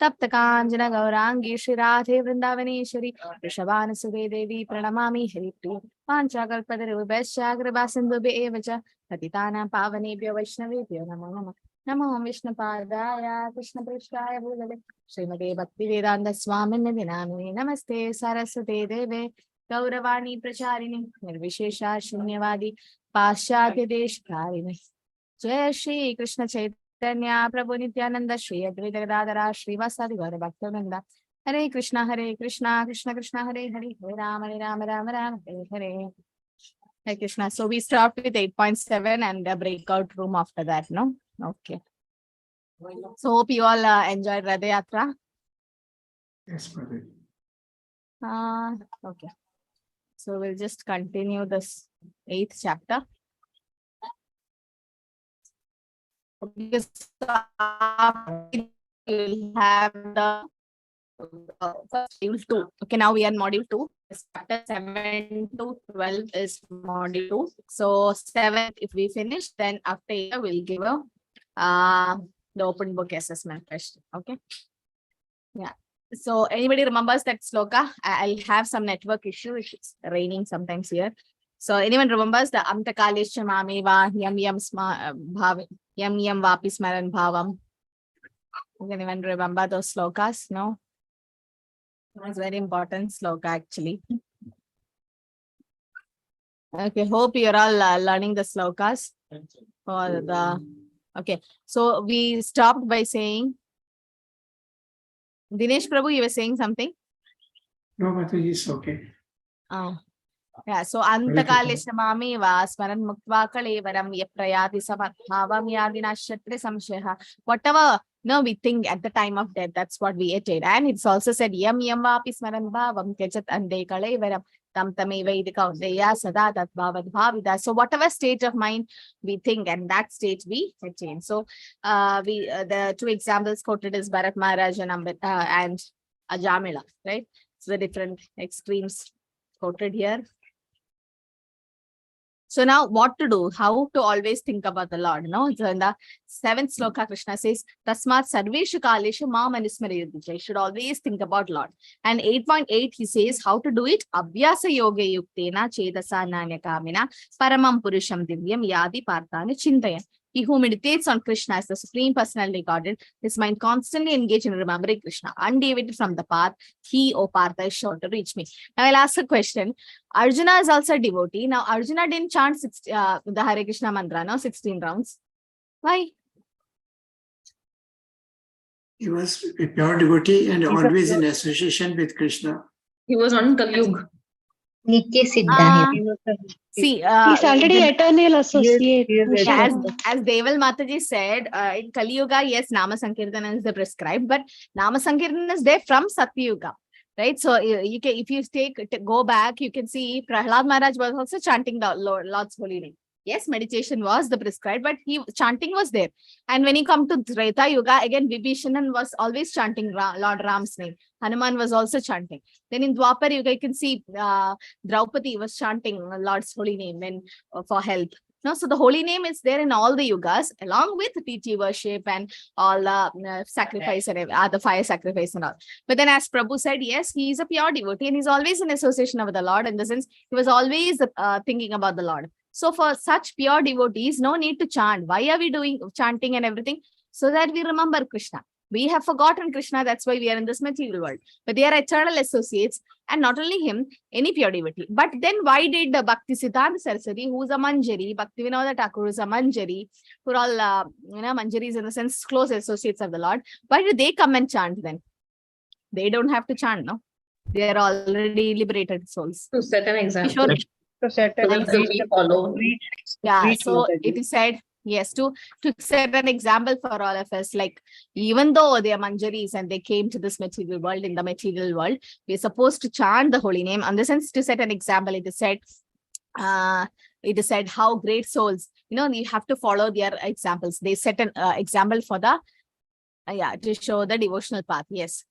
Taptakanjana Gaurangi Shri Radhe Vrindavaneshwari Rishabhanasude Devi Pranamami Haripriya Panchakalpatarubhasya Kripasindhubhya evacha Patitanam Pavanebhyo Vaishnavebhyo Namo Namah Namo Vishnupadaya Krishna Prishthaya Bhutale Srimate Bhakti Vedanta Swamini Vinamini Namaste Saraswate Deve Gauravani Pracharini Nirvishesha Shunyavadi Paschatya Deshkarini Jai Shri Krishna Chaitanya Prabhu Nityananda Shri Advaita Gadadhara Srivasadi Gaura Bhaktivinoda Hare Krishna Krishna Krishna Hare Hare Hare Rama Rama Hare Hare. Hare Krishna. So we stopped with 8.7 and a breakout room after that, no? Okay. So hope you all enjoyed Radha Yatra. Yes, Mother. Okay. So we'll just continue this 8th chapter. Because we'll have the first module 2. Okay, now we are module 2. Chapter 7 to 12 is module 2. So 7, if we finish, then after we'll give a the open book assessment question. Okay. Yeah. So anybody remembers that sloka? I'll have some network issue. It's raining sometimes here. So anyone remembers the Amtakalisha Mameva Yam Yam Yam Yam Vapi Smaran Bhavam? Can anyone remember those slokas? No? It's very important sloka actually. Okay, hope you're all learning the slokas for the. Okay, so we stopped by saying. Dinesh Prabhu, you were saying something? No, Mataji, it's okay. Yeah, so Antakalisha Mami was Smaran Muktva Kalevaram Yaprayati Samathavam Yadinashatri Samsheha. Whatever we think at the time of death, that's what we attain. And it's also said Yam Yam Vapi Smaran Bhavam Kechat Ande Kalevaram Tam Tameva Idikaudaya Sada Tat Bhavad Bhavida. So whatever state of mind we think, and that state we attain. So the two examples quoted is Bharat Maharaj and Ajamila, right? So the different extremes quoted here. So now what to do? How to always think about the Lord? No? So in the 7th sloka, Krishna says, Tasmat Sarveshu Kaleshu Ma Manusmarayuddhi. You should always think about Lord. And 8.8, he says how to do it. Abhyasa Yoga Yuktena Chedasa Nanya Kamina Paramam Purusham Divyam Yadi Partana Chintayan. He who meditates on Krishna as the Supreme Personality Godhead, his mind constantly engaged in remembering Krishna, undeviated from the path, he, O Partha, is sure to reach me. Now I'll ask a question. Arjuna is also a devotee. Now Arjuna didn't chant the Hare Krishna mantra, no? 16 rounds. Why? He was a pure devotee and always in association with Krishna. He was on Kalyug. Nitya Siddha. See, he's already eternal associate. Yeah, as Deval Mataji said, in Kali Yuga, yes, Nama Sankirtana is the prescribed, but Nama Sankirtana is there from Satya Yuga, right? So you can, if you go back, you can see Prahlad Maharaj was also chanting the Lord's holy name. Yes, meditation was the prescribed, but chanting was there. And when you come to Treta Yuga, again, Vibhishanan was always chanting Lord Ram's name. Hanuman was also chanting. Then in Dwapar Yuga, you can see Draupadi was chanting Lord's holy name and for help. No, so the holy name is there in all the yugas, along with deity worship and all sacrifice and the fire sacrifice and all. But then, as Prabhu said, yes, he is a pure devotee and he's always in association with the Lord. In the sense, he was always thinking about the Lord. So for such pure devotees, no need to chant. Why are we doing chanting and everything? So that we remember Krishna. We have forgotten Krishna, that's why we are in this material world. But they are eternal associates, and not only him, any pure devotee. But then why did Bhakti Siddhanta Saraswati, who is a Manjari, Bhakti Vinod Thakur, who is a Manjari, who are all, Manjaris in the sense, close associates of the Lord, why did they come and chant then? They don't have to chant, no? They are already liberated souls. To set an example. To set an example. We follow. Yeah, so it is said, yes, to set an example for all of us, like even though they are Manjaris and they came to this material world, in the material world, we're supposed to chant the holy name. In the sense, to set an example, it is said how great souls, you have to follow their examples. They set an example for the, to show the devotional path. Yes.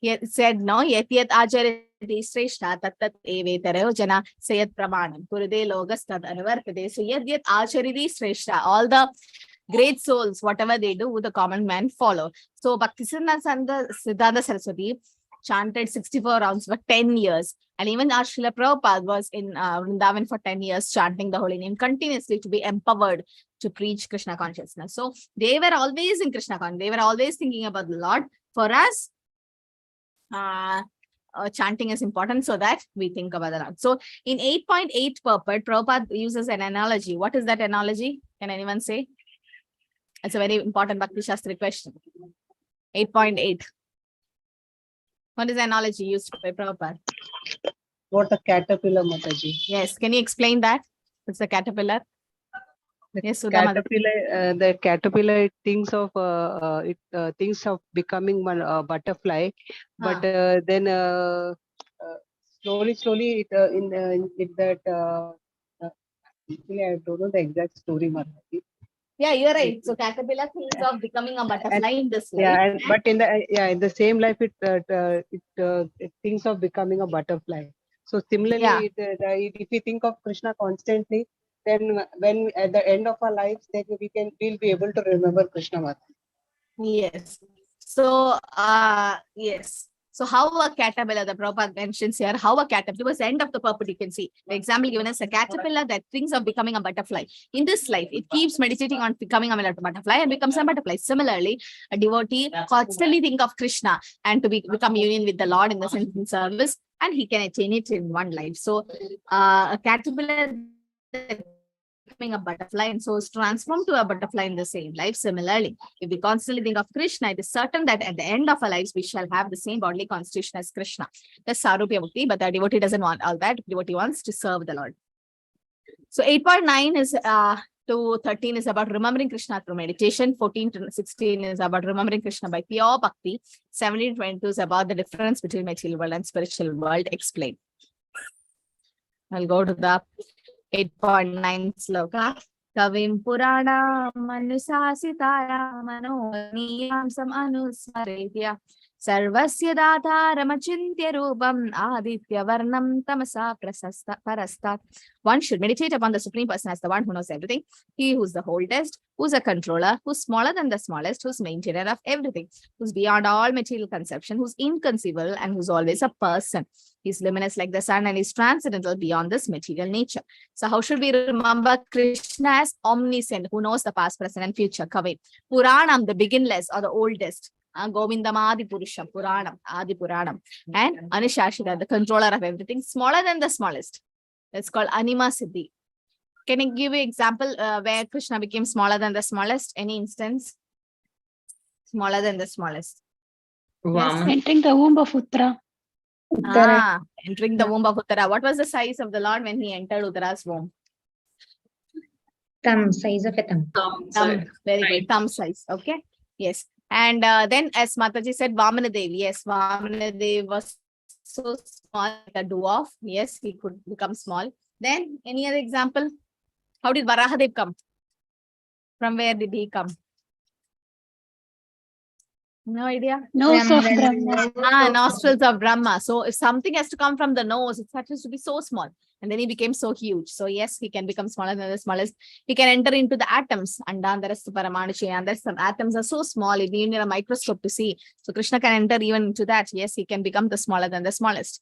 It said no, yet acharati shreshta tat tat evetarayo jana sayat pramanam purade logas tad anuvartade. So yet acharati shreshta, all the great souls, whatever they do, the common man follow. So Bhaktisiddhanta Saraswati chanted 64 rounds for 10 years. And even our Srila Prabhupada was in Vrindavan for 10 years, chanting the holy name continuously to be empowered to preach Krishna consciousness. So they were always in Krishna consciousness. They were always thinking about the Lord. For us, chanting is important so that we think about the Lord. So in 8.8 purport, Prabhupada uses an analogy. What is that analogy? Can anyone say? It's a very important Bhakti Shastri question. 8.8. What is the analogy used by Prabhupada? What a caterpillar, Mataji. Yes, can you explain that? What's the caterpillar? Yes, Sudha Mataji. Caterpillar, the caterpillar it thinks of becoming a butterfly, but then slowly actually I don't know the exact story, Mataji. Yeah, you're right. So caterpillar thinks of becoming a butterfly in this life. Yeah, but in the same life it thinks of becoming a butterfly. So similarly, if we think of Krishna constantly, then when at the end of our lives, then we'll be able to remember Krishna Mata. Yes. So yes. So how a caterpillar, the Prabhupada mentions here, how a caterpillar was the end of the purport, you can see. The example given is a caterpillar that thinks of becoming a butterfly. In this life, it keeps meditating on becoming a butterfly and becomes a butterfly. Similarly, a devotee constantly think of Krishna and to become union with the Lord in the sense in service, and he can attain it in one life. So a caterpillar becoming a butterfly and so is transformed to a butterfly in the same life. Similarly, if we constantly think of Krishna, it is certain that at the end of our lives, we shall have the same bodily constitution as Krishna. That's Sarupya Bhakti, but the devotee doesn't want all that. The devotee wants to serve the Lord. So 8.9 is to 13 is about remembering Krishna through meditation. 14 to 16 is about remembering Krishna by pure bhakti. 17 to 22 is about the difference between material world and spiritual world explained. I'll go to the 8.9 sloka. Kavim Purana Manusasitaya Manoniyam Sam Anusmaretya Sarvasya Data Ramachintya Rupam Aditya Varnam Tamasa Parastat. One should meditate upon the Supreme Person as the one who knows everything. He who's the oldest, who's a controller, who's smaller than the smallest, who's maintainer of everything, who's beyond all material conception, who's inconceivable, and who's always a person. He's luminous like the sun and is transcendental beyond this material nature. So how should we remember Krishna as omniscient, who knows the past, present, and future? Kavit. Puranam, the beginless or the oldest. Govindam Adi Purusham, Puranam, Adi Puranam. And Anushashita, the controller of everything, smaller than the smallest. That's called Anima Siddhi. Can you give an example where Krishna became smaller than the smallest? Any instance? Smaller than the smallest. Wow. Entering the womb of Uttara. Entering the womb of Uttara. What was the size of the Lord when he entered Uttara's womb? Thumb, size of a thumb. Thumb. Very good. Thumb size. Okay. Yes. And then as Mataji said, Vamana Devi. Yes, Vamana Devi was so small, like a dwarf. Yes, he could become small. Then any other example? How did Varahadev come? From where did he come? No idea. Nose of Brahma. Nostrils of Brahma. So if something has to come from the nose, it has to be so small. And then he became so huge. So yes, he can become smaller than the smallest. He can enter into the atoms. And some atoms are so small, you need a microscope to see. So Krishna can enter even into that. Yes, he can become the smaller than the smallest.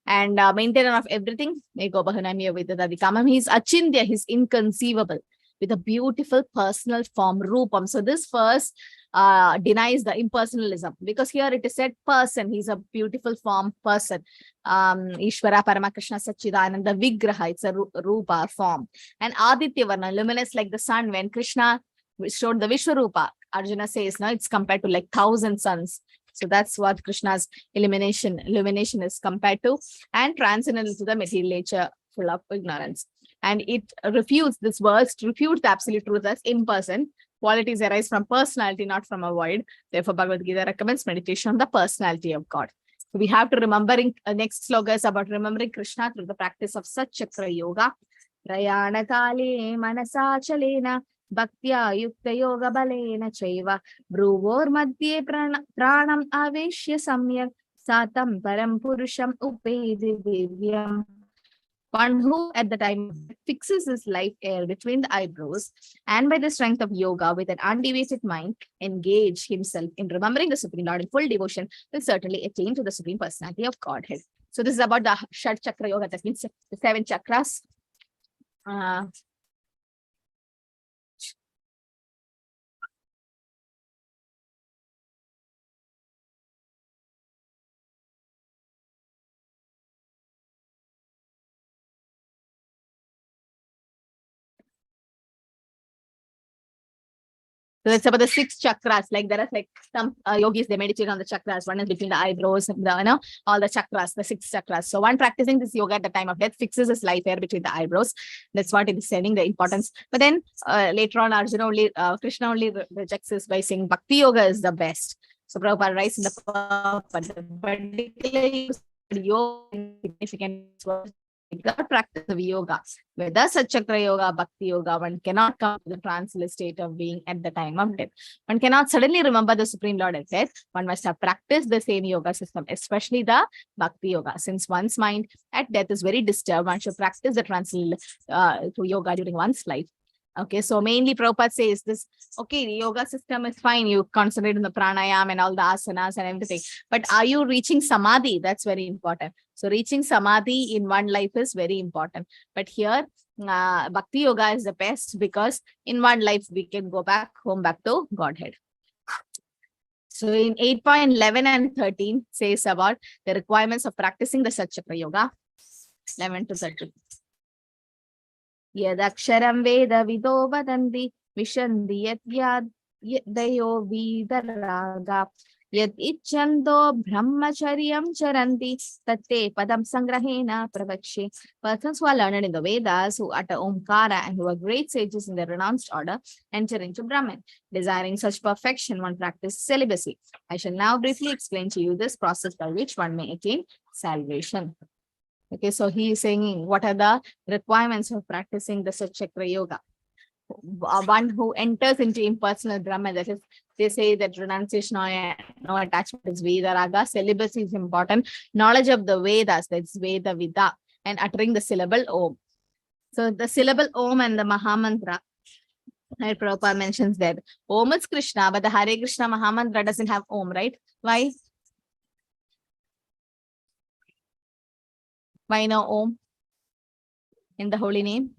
And maintainer of everything. He's Achintya, he's inconceivable. With a beautiful personal form, Rupam. So this verse denies the impersonalism, because here it is said person, he's a beautiful form person. Ishvara Paramakrishna Sachidananda Vigraha, it's a Rupa form. And Aditya Varna, luminous like the sun. When Krishna showed the Vishwarupa, Arjuna says, no, it's compared to like 1,000 suns. So that's what Krishna's illumination is compared to, and transcendental to the material nature, full of ignorance. And it refutes, this verse refutes the absolute truth as impersonal. Qualities arise from personality, not from a void. Therefore, Bhagavad Gita recommends meditation on the personality of God. So we have to remember next sloka is about remembering Krishna through the practice of Sat Chakra Yoga. Prayana Kale Manasa Chalena Bhaktya yukta yoga balena chaiva bruvor madhye pranam aveshya samyak satam param purusham upedi divyam. One who at the time fixes his life air between the eyebrows and by the strength of yoga with an undeviated mind engage himself in remembering the Supreme Lord in full devotion will certainly attain to the Supreme Personality of Godhead. So this is about the Shad Chakra Yoga, that means the 7 chakras. So it's about the 6 chakras. Like there are like some yogis, they meditate on the chakras. One is between the eyebrows, all the chakras, the 6 chakras. So one practicing this yoga at the time of death fixes his life air between the eyebrows. That's what it is saying, the importance. But then later on, Krishna only rejects this by saying Bhakti yoga is the best. So Prabhupada writes in the particular yoga significant practice of yoga, whether Satchakra yoga, Bhakti yoga, one cannot come to the tranceless state of being at the time of death. One cannot suddenly remember the Supreme Lord at death. One must have practiced the same yoga system, especially the Bhakti yoga. Since one's mind at death is very disturbed, one should practice the trancendental yoga during one's life. Okay, so mainly Prabhupada says this, okay, the yoga system is fine. You concentrate on the pranayam and all the asanas and everything. But are you reaching samadhi? That's very important. So reaching samadhi in one life is very important. But here, Bhakti yoga is the best because in one life, we can go back home, back to Godhead. So in 8.11 and 13 says about the requirements of practicing the Satchakra yoga. 11 to 13. Yadaksharam Veda Vido Vadanti Vishandi Yad Dayo Vidaraga Yad Ichando Brahmacharyam Charanti Tate Padam Sangrahena Pravakshi. Persons who are learned in the Vedas, who utter Omkara and who are great sages in the renounced order, enter into Brahman. Desiring such perfection, one practices celibacy. I shall now briefly explain to you this process by which one may attain salvation. Okay, so he is saying what are the requirements of practicing the Satchakra yoga. One who enters into impersonal Brahman, that is, they say that renunciation or no attachment is Vedaraga, celibacy is important, knowledge of the Vedas, that's Veda Vida, and uttering the syllable Om. So the syllable Om and the Mahamantra, Prabhupada mentions that Om is Krishna, but the Hare Krishna Mahamantra doesn't have Om, right? Why? Why no Om in the holy name?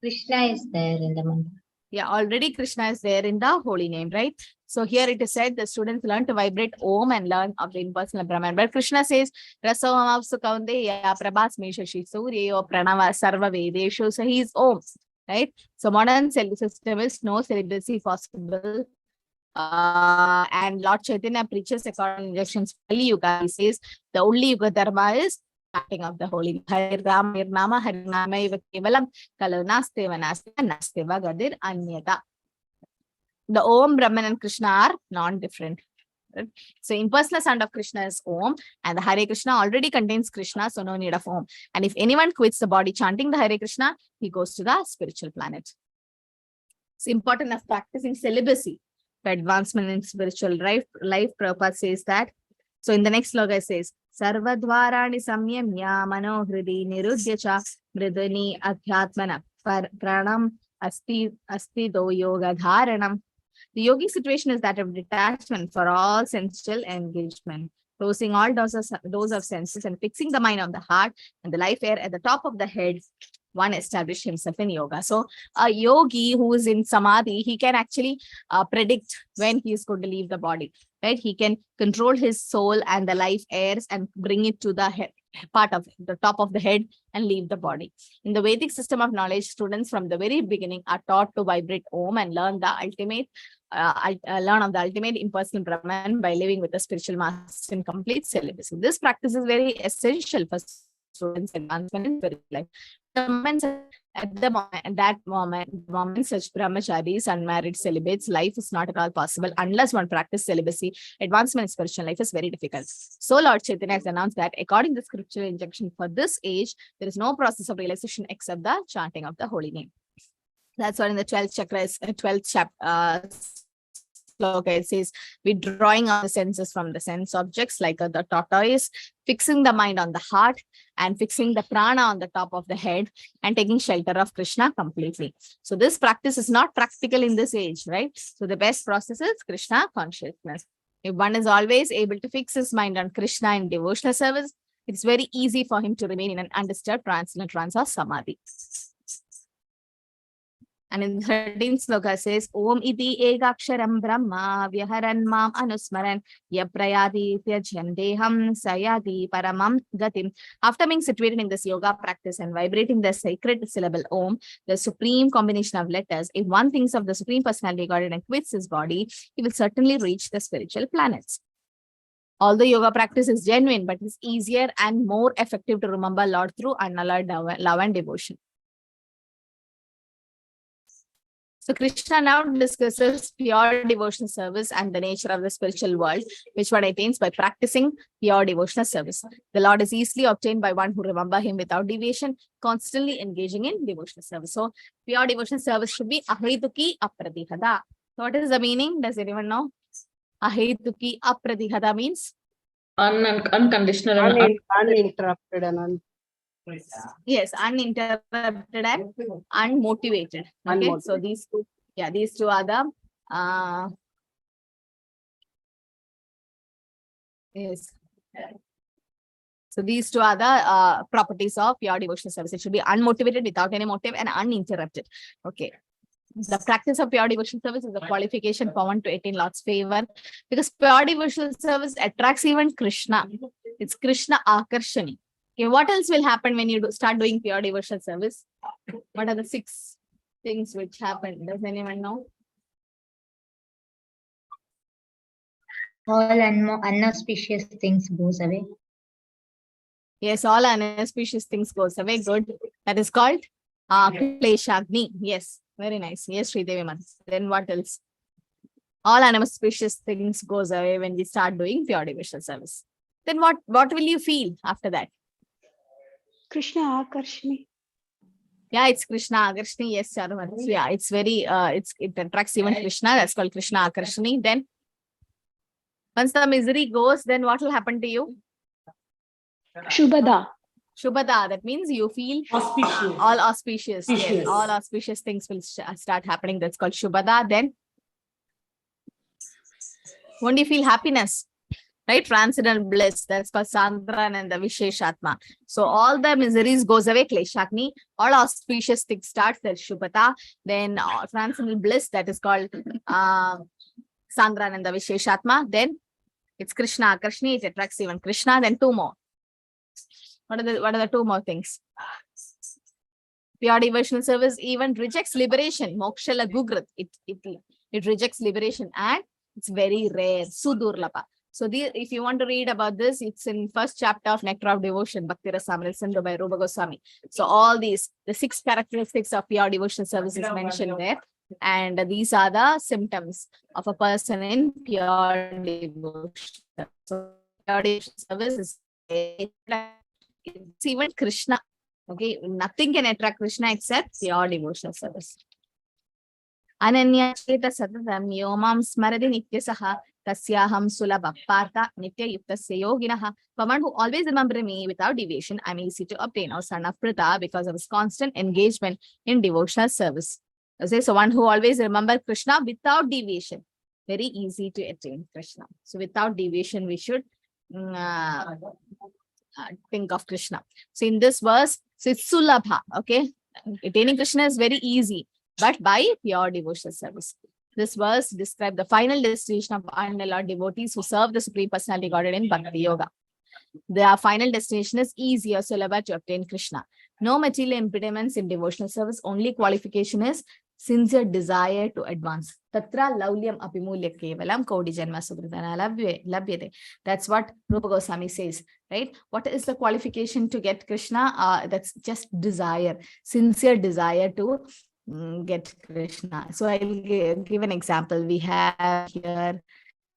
Krishna is there in the mantra. Yeah, already Krishna is there in the holy name, right? So here it is said the students learn to vibrate Om and learn of the impersonal Brahman. But Krishna says, Rasomam Sukaundeya Prabhasmi Shashi Suryo Pranava Sarva Vedeshu. So he is Om, right? So modern system is no celibacy possible. And Lord Chaitanya preaches according to instructions. Yuga, he says the only Yuga Dharma is chanting of the holy Hare Rama Nama Hare Nama Eva Kevalam Kalu Nasteva Nasteva Gadir Anyata. The Om, Brahman and Krishna are non-different. Right? So impersonal sound of Krishna is Om, and the Hare Krishna already contains Krishna, so no need of Om. And if anyone quits the body chanting the Hare Krishna, he goes to the spiritual planet. It's important of practicing celibacy for advancement in spiritual life. Prabhupada says that. So in the next sloka it says, Sarvadvarani samyamya mano hridi nirudhyacha mriduni adhyatmana pranam asti do yoga dharanam. The yogic situation is that of detachment for all sensual engagement, closing all doors of senses and fixing the mind on the heart and the life air at the top of the head. One established himself in yoga. So a yogi who is in samadhi, he can actually predict when he is going to leave the body, right? He can control his soul and the life airs and bring it to the head, part of the top of the head and leave the body. In the Vedic system of knowledge, students from the very beginning are taught to vibrate Om and learn the ultimate, learn of the ultimate impersonal Brahman by living with the spiritual master in complete celibacy. This practice is very essential for students' advancement in spiritual life. At that moment, such brahmacharis, unmarried celibates, life is not at all possible unless one practices celibacy. Advancement in spiritual life is very difficult. So Lord Chaitanya has announced that according to the scriptural injunction for this age, there is no process of realization except the chanting of the holy name. That's what in the 12th chakra is 12th chapter. Sloka, it says, withdrawing on the senses from the sense objects like the tortoise, fixing the mind on the heart, and fixing the prana on the top of the head, and taking shelter of Krishna completely. So this practice is not practical in this age, right? So the best process is Krishna consciousness. If one is always able to fix his mind on Krishna in devotional service, it's very easy for him to remain in an undisturbed transcendental trance or samadhi. And in the 13th sloka says, Om iti egaksharam brahma vyaharan mam anusmaran yaprayadi tyajyandeham sayadi paramam gatim. After being situated in this yoga practice and vibrating the sacred syllable Om, the supreme combination of letters, if one thinks of the Supreme Personality Godhead and quits his body, he will certainly reach the spiritual planets. Although yoga practice is genuine, but it's easier and more effective to remember Lord through unalloyed love and devotion. So Krishna now discusses pure devotional service and the nature of the spiritual world, which one attains by practicing pure devotional service. The Lord is easily obtained by one who remembers him without deviation, constantly engaging in devotional service. So pure devotional service should be ahetuki apradihada. So what is the meaning? Does anyone know? Ahetuki apradihada means? Unconditional and Uninterrupted and Yes, uninterrupted and unmotivated. Okay, so these two are the yes. So these two are the properties of pure devotional service. It should be unmotivated, without any motive, and uninterrupted. Okay. The practice of pure devotional service is a qualification for one to attain Lord's favor, because pure devotional service attracts even Krishna. It's Krishna Akarshani. Okay, what else will happen when you start doing pure devotional service? What are the 6 things which happen? Does anyone know? All unauspicious things goes away. Yes, all unauspicious things goes away. Good. That is called Kleshagni. Yes, very nice. Yes, Sridevi Mata. Then what else? All unauspicious things goes away when we start doing pure devotional service. Then what will you feel after that? Krishna Akarshani. Yeah, it's Krishna Akarshani. Yes, Charuman. Yeah, it's very it attracts even Krishna. That's called Krishna Akarshani. Then once the misery goes, then what will happen to you? Shubhada. Shubhada. That means you feel Auspicious. all auspicious. Yes, Auspicious. all auspicious things will start happening. That's called Shubhada. Then won't you feel happiness? Right? Transcendental bliss. That's called Sandran and the Visheshatma. So all the miseries goes away, Kleshagni. All auspicious things starts, there's Shubhata. Then transcendental bliss, that is called Sandran and the Visheshatma. Then it's Krishna Akarshani, it attracts even Krishna. Then 2 more. What are the 2 more things? Pure devotional service even rejects liberation. Moksha Lagugrat. It rejects liberation, and it's very rare. Sudurlapa. So if you want to read about this, it's in 1st chapter of Nectar of Devotion, Bhakti Rasamrita Sindhu by Rupa Goswami. So all these, the 6 characteristics of pure devotional service is mentioned there. And these are the symptoms of a person in pure devotion. So pure devotional service is it's even Krishna. Okay, nothing can attract Krishna except pure devotional service. Ananya cheta satatam yomam smaradi nityasaha tasyaham sulabha partha nitya yuktasya yoginaha. For one who always remember me without deviation, I am easy to obtain, or son of Pritha, because of his constant engagement in devotional service. Okay, so one who always remember Krishna without deviation, very easy to attain Krishna. So without deviation, we should think of Krishna. So in this verse, so it's sulabha. Okay, attaining Krishna is very easy, but by pure devotional service. This verse describes the final destination of unalloyed devotees who serve the Supreme Personality Godhead in Bhakti Yoga. Their final destination is easier, sulabha, to obtain Krishna. No material impediments in devotional service. Only qualification is sincere desire to advance. Tatra laulyam apimulya kevalam kodi janma sugritana labhyate. That's what Rupa Goswami says, right? What is the qualification to get Krishna? That's just desire, sincere desire to get Krishna. So I'll give an example. We have here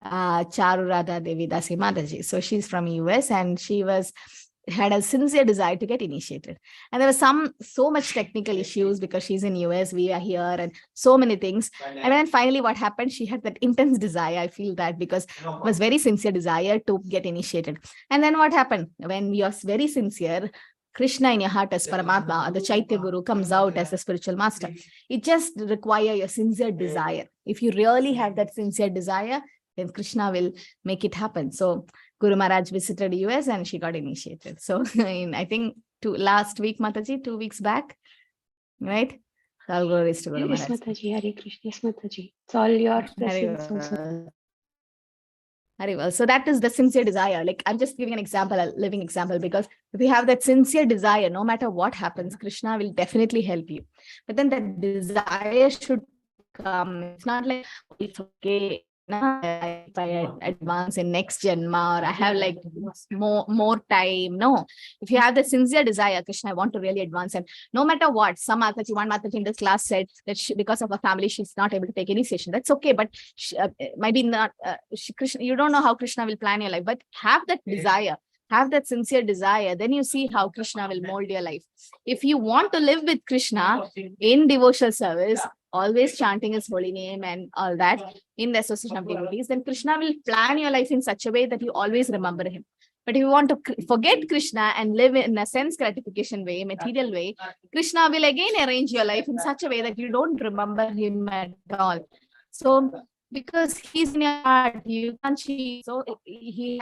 Charu Radha Devi Dasi Mataji. So she's from US, and she was had a sincere desire to get initiated. And there was so much technical issues because she's in US, we are here, and so many things. And then finally what happened, she had that intense desire. I feel that because it was very sincere desire to get initiated. And then what happened? When you're very sincere, Krishna in your heart as Paramatma, the Chaitya Guru comes out as the spiritual master. It just requires your sincere desire. If you really have that sincere desire, then Krishna will make it happen. So Guru Maharaj visited US and she got initiated. So I think last week, Mataji, 2 weeks back, right? All glories to Guru Yes, Maharaj. Mataji, Hare Krishna. Yes, Mataji. It's all your Very blessings also. well. Very well. So that is the sincere desire. Like I'm just giving an example, a living example, because if you have that sincere desire, no matter what happens, Krishna will definitely help you. But then that desire should come. It's not like, it's okay, if I advance in next Janma, or I have like more time. No, if you have the sincere desire, Krishna, I want to really advance, and no matter what, some Mataji, one Mataji in this class said that because of her family, she's not able to take initiation. That's okay, but maybe not. Krishna, you don't know how Krishna will plan your life, but have that desire. Have that sincere desire, then you see how Krishna will mold your life. If you want to live with Krishna in devotional service, always chanting his holy name and all that in the association of devotees, then Krishna will plan your life in such a way that you always remember him. But if you want to forget Krishna and live in a sense gratification way, material way, Krishna will again arrange your life in such a way that you don't remember him at all. So because he's in your heart, you can't see. So he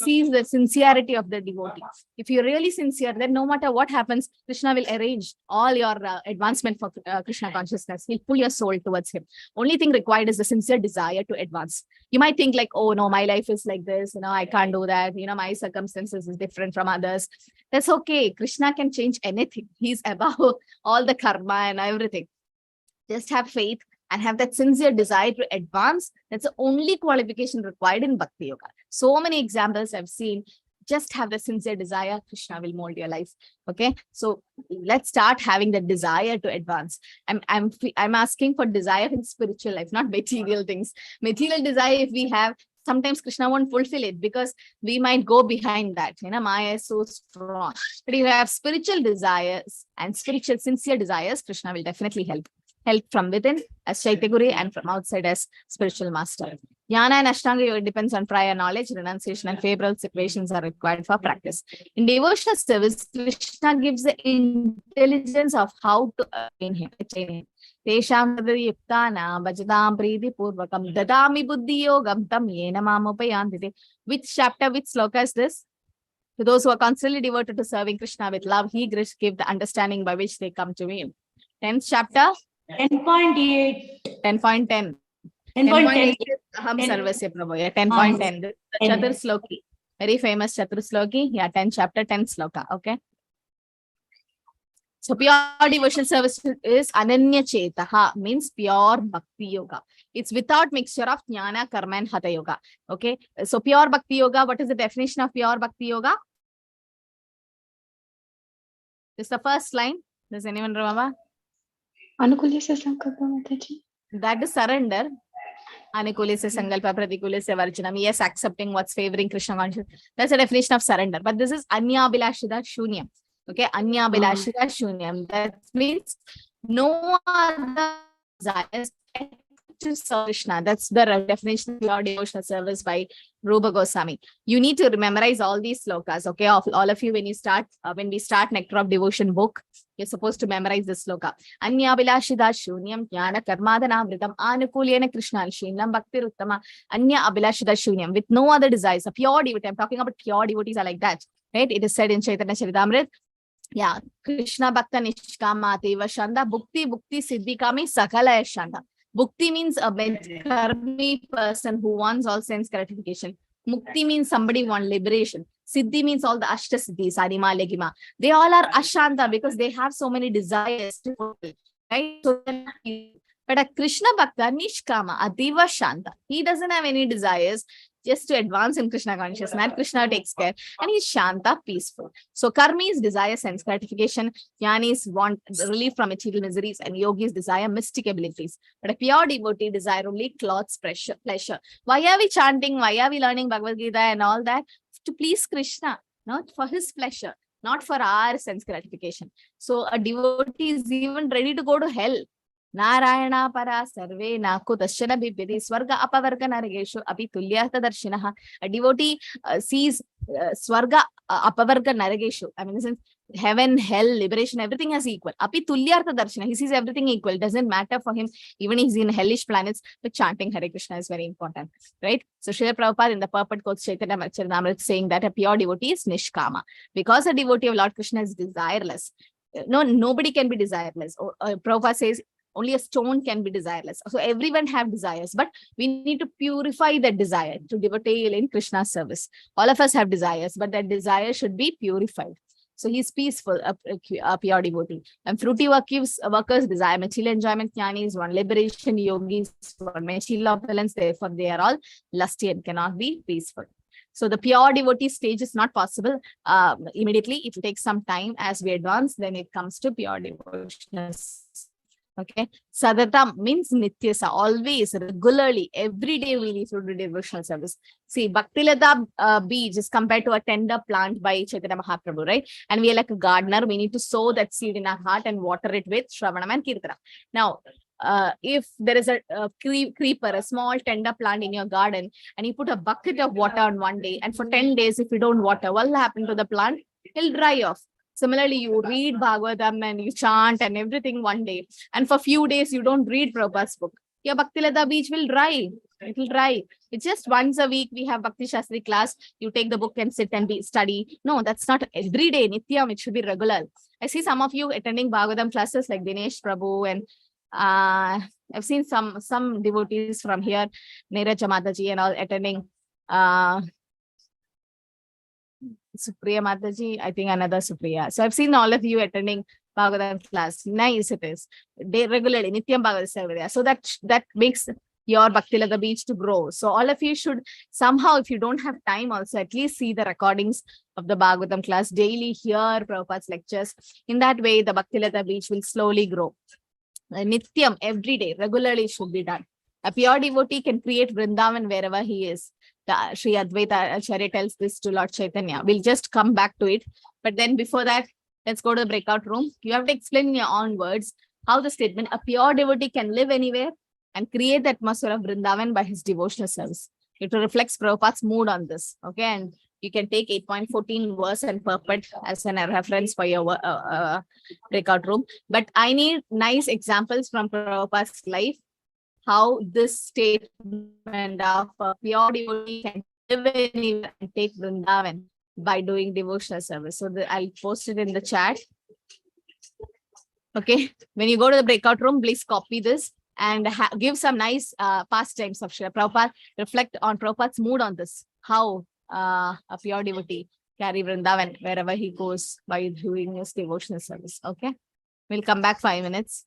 sees the sincerity of the devotee. If you're really sincere, then no matter what happens, Krishna will arrange all your advancement for Krishna consciousness. He'll pull your soul towards him. Only thing required is the sincere desire to advance. You might think like, oh no, my life is like this, I can't do that, my circumstances is different from others. That's okay. Krishna can change anything. He's above all the karma and everything. Just have faith and have that sincere desire to advance. That's the only qualification required in Bhakti Yoga. So many examples I've seen. Just have the sincere desire, Krishna will mold your life. Okay, so let's start having the desire to advance. I'm asking for desire in spiritual life, not material things. Material desire, if we have, sometimes Krishna won't fulfill it because we might go behind that. Maya is so strong. But if you have spiritual desires and spiritual sincere desires, Krishna will definitely help from within as Chaitya Guru and from outside as spiritual master. Jnana and Ashtanga Yoga depends on prior knowledge, renunciation, and favorable situations are required for practice. In devotional service, Krishna gives the intelligence of how to attain him. Tesham yuktana bhajadam priti purvakam dadami buddhi yogam tam yena mamupayantite. Which chapter, which sloka is this? To those who are constantly devoted to serving Krishna with love, he gives the understanding by which they come to him. 10th chapter? 10.8. 10.10. 10.8 Aham Sarvasya Prabhu. Yeah, 10.10. Chatur Sloki. Very famous Chatur Sloki. Yeah, 10 chapter, 10 sloka. Okay. So pure devotional service is Ananya Chetaha, means pure Bhakti Yoga. It's without mixture of Jnana, Karma and Hatha Yoga. Okay. So pure Bhakti Yoga, what is the definition of pure Bhakti Yoga? This is the first line. Does anyone remember? Anukulisya Sankalpa, Mataji. That is surrender. Anukulisya Sankalpa, Pratikulisya Varjanam. Yes, accepting what's favoring Krishna consciousness. That's the definition of surrender. But this is Anya Abhilashita Shunyam. Okay, Anya Abhilashita Shunyam. That means no other desires to serve Krishna. That's the definition of pure devotional service by Rupa Goswami. You need to memorize all these slokas, okay? All of you, when we start Nectar of Devotion book, you're supposed to memorize this sloka. Anya Abhilashida Shunyam Jnana Karmadana Vritam Anukulyena Krishna Shinam Bhakti Ruttama Anya Abhilashida Shunyam, with no other desires. A pure devotee, I'm talking about pure devotees are like that, right? It is said in Chaitanya Charitamrita. Yeah, Krishna Bhakta Nishkama Deva Shanda Bhukti Siddhi Kami Sakala Shanda. Bhukti means a karmi person who wants all sense gratification. Mukti means somebody wants liberation. Siddhi means all the Ashta Siddhis, Arima, Legima. They all are Ashanta because they have so many desires to fulfill, right? So, but a Krishna Bhakta Nishkama, Adiva Shanta. He doesn't have any desires, just to advance in Krishna consciousness. And Krishna takes care. And he's Shanta, peaceful. So karmis desire sense gratification. Jnanis want relief from material miseries. And yogis desire mystic abilities. But a pure devotee desire only clothes, pleasure. Why are we chanting? Why are we learning Bhagavad Gita and all that? To please Krishna. not for his pleasure, not for our sense gratification. So a devotee is even ready to go to hell. Narayana para sarve naku dashana bibhyati swarga apavarga narageshu api tulyartha darshinaha. A devotee sees swarga apavarga narageshu. I mean, in the sense, heaven, hell, liberation, everything is equal. Api tulyartha darshana. He sees everything equal. Doesn't matter for him. Even he's in hellish planets, but chanting Hare Krishna is very important, right? So Srila Prabhupada in the purport quotes Chaitanya Charitamrita saying that a pure devotee is nishkama. Because a devotee of Lord Krishna is desireless. No, nobody can be desireless. Prabhupada says only a stone can be desireless. So everyone have desires, but we need to purify that desire to devotee in Krishna's service. All of us have desires, but that desire should be purified. So he's peaceful, a pure devotee. And fruity workers desire material enjoyment, jnanis one, liberation, yogis one, material opulence, therefore they are all lusty and cannot be peaceful. So the pure devotee stage is not possible immediately. It will take some time. As we advance, then it comes to pure devotion. Okay, sadata means nityasa, always, regularly, every day we need to do devotional service. See, Bhaktilata beach is compared to a tender plant by Chaitanya Mahaprabhu, right? And we are like a gardener. We need to sow that seed in our heart and water it with Shravanam and Kirtana. Now, if there is a creeper, a small tender plant in your garden, and you put a bucket of water on one day, and for 10 days, if you don't water, what will happen to the plant? It'll dry off. Similarly, you read Bhagavatam and you chant and everything one day, and for few days you don't read Prabhupada's book. Your Bhaktilata beach will dry. It will dry. It's just once a week we have Bhakti Shastri class. You take the book and sit and study. No, that's not every day. Nityam, it should be regular. I see some of you attending Bhagavatam classes like Dinesh Prabhu, and I've seen some devotees from here, Neeraj Mataji and all attending. Supriya Mataji, I think another Supriya. So I've seen all of you attending Bhagavatam class. Nice it is. They regularly, Nityam Bhagavad Sevadaya. So that makes your Bhaktilata beach to grow. So all of you should somehow, if you don't have time also, at least see the recordings of the Bhagavatam class daily, hear Prabhupada's lectures. In that way, the Bhaktilata beach will slowly grow. Nityam, every day, regularly should be done. A pure devotee can create Vrindavan wherever he is. The Sri Advaita Acharya tells this to Lord Chaitanya. We'll just come back to it. But then before that, let's go to the breakout room. You have to explain in your own words how the statement, a pure devotee can live anywhere and create the atmosphere of Vrindavan by his devotional service. It reflects Prabhupada's mood on this. Okay, and you can take 8.14 verse and purport as a reference for your breakout room. But I need nice examples from Prabhupada's life, how this statement of a pure devotee can live anywhere and take Vrindavan by doing devotional service. So I'll post it in the chat. Okay, when you go to the breakout room, please copy this and give some nice pastimes of Srila Prabhupada. Reflect on Prabhupada's mood on this, how a pure devotee carry Vrindavan wherever he goes by doing his devotional service. Okay, we'll come back 5 minutes.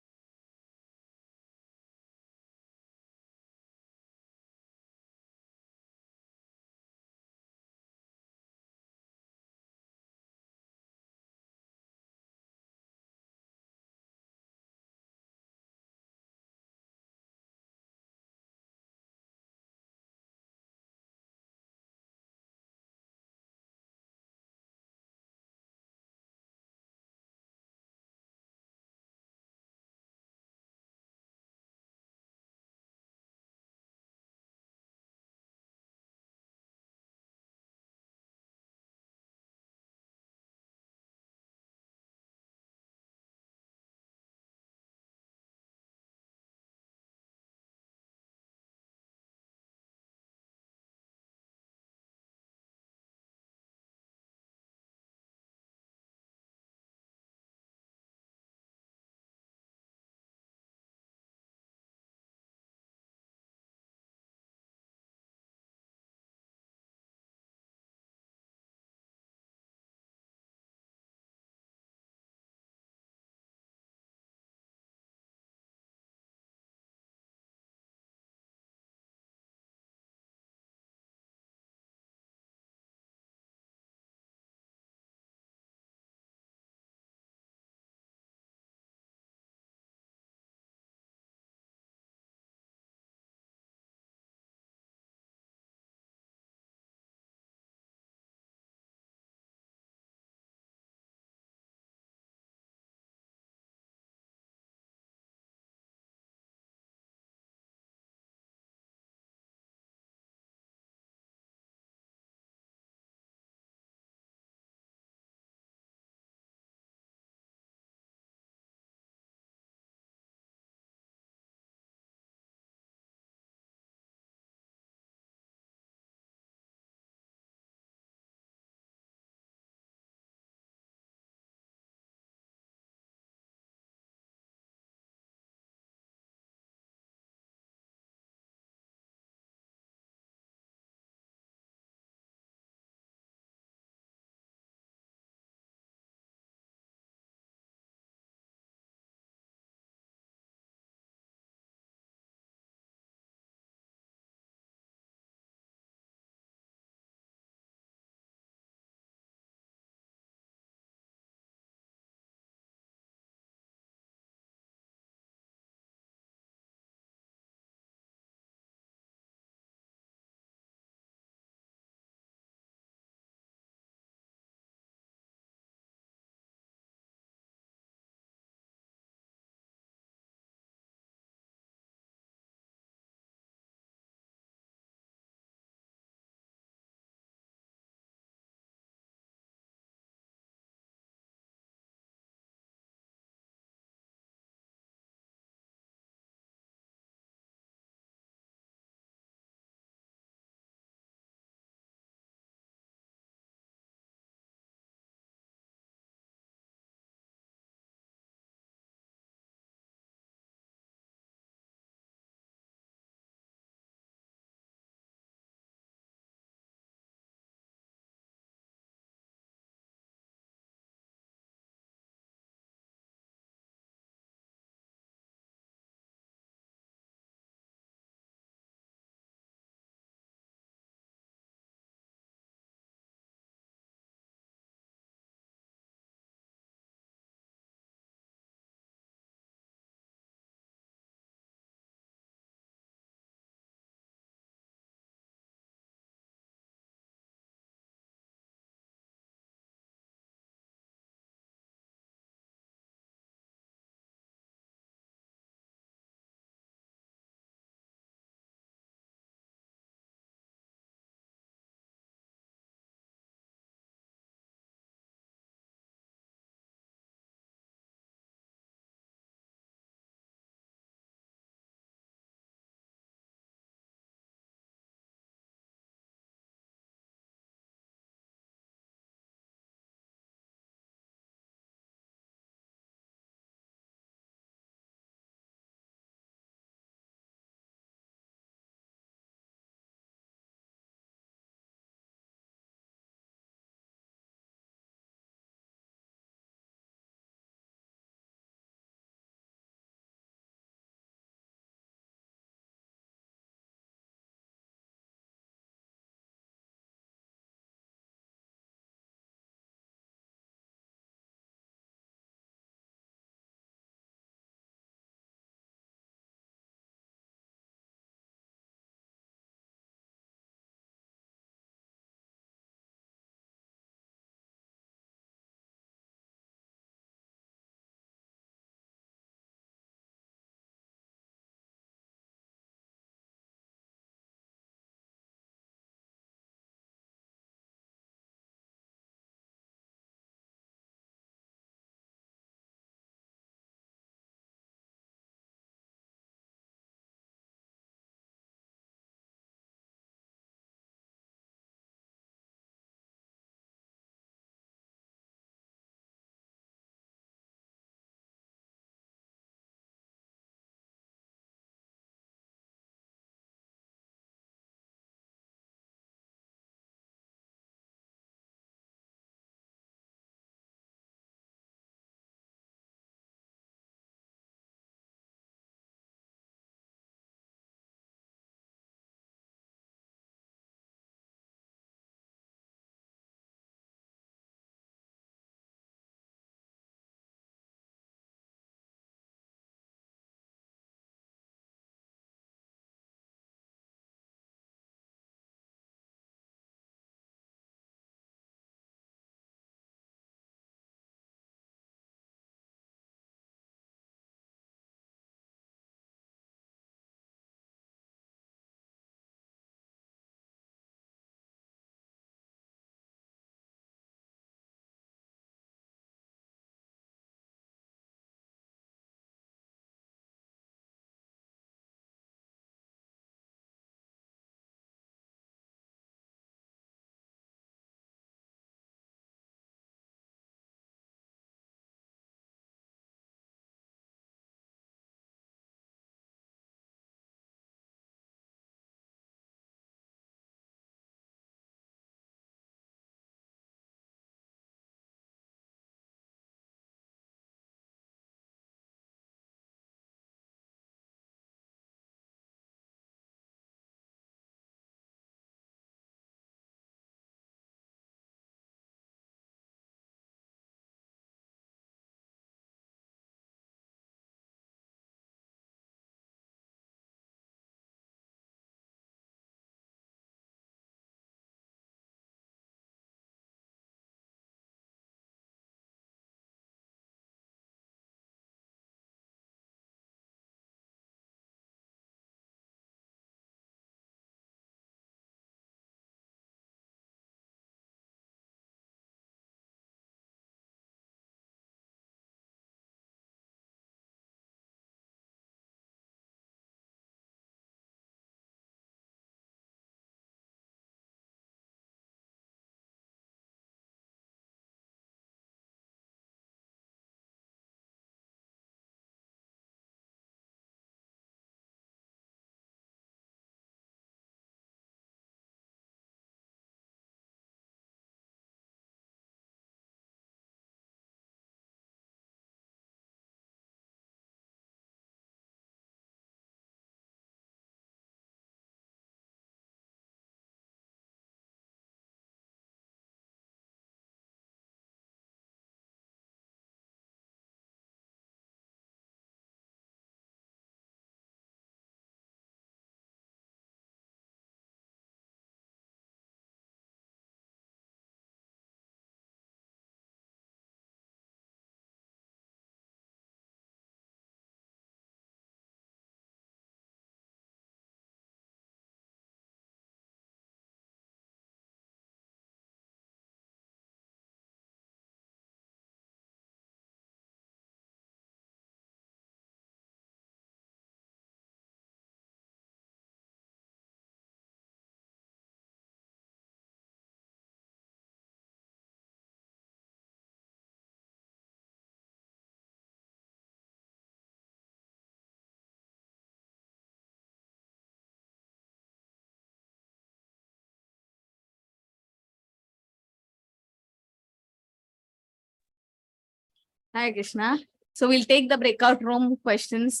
Hi, Krishna. So we'll take the breakout room questions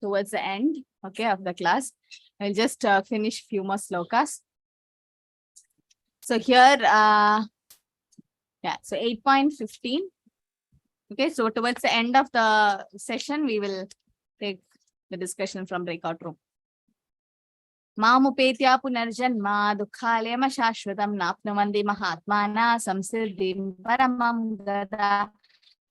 towards the end, okay, of the class. I'll just finish few more slokas. So here, so 8.15. Okay, so towards the end of the session, we will take the discussion from breakout room. Mamupetya punarjanma dukhalema shashvatam napnavandi mahatmana samsiddhim paramam gada.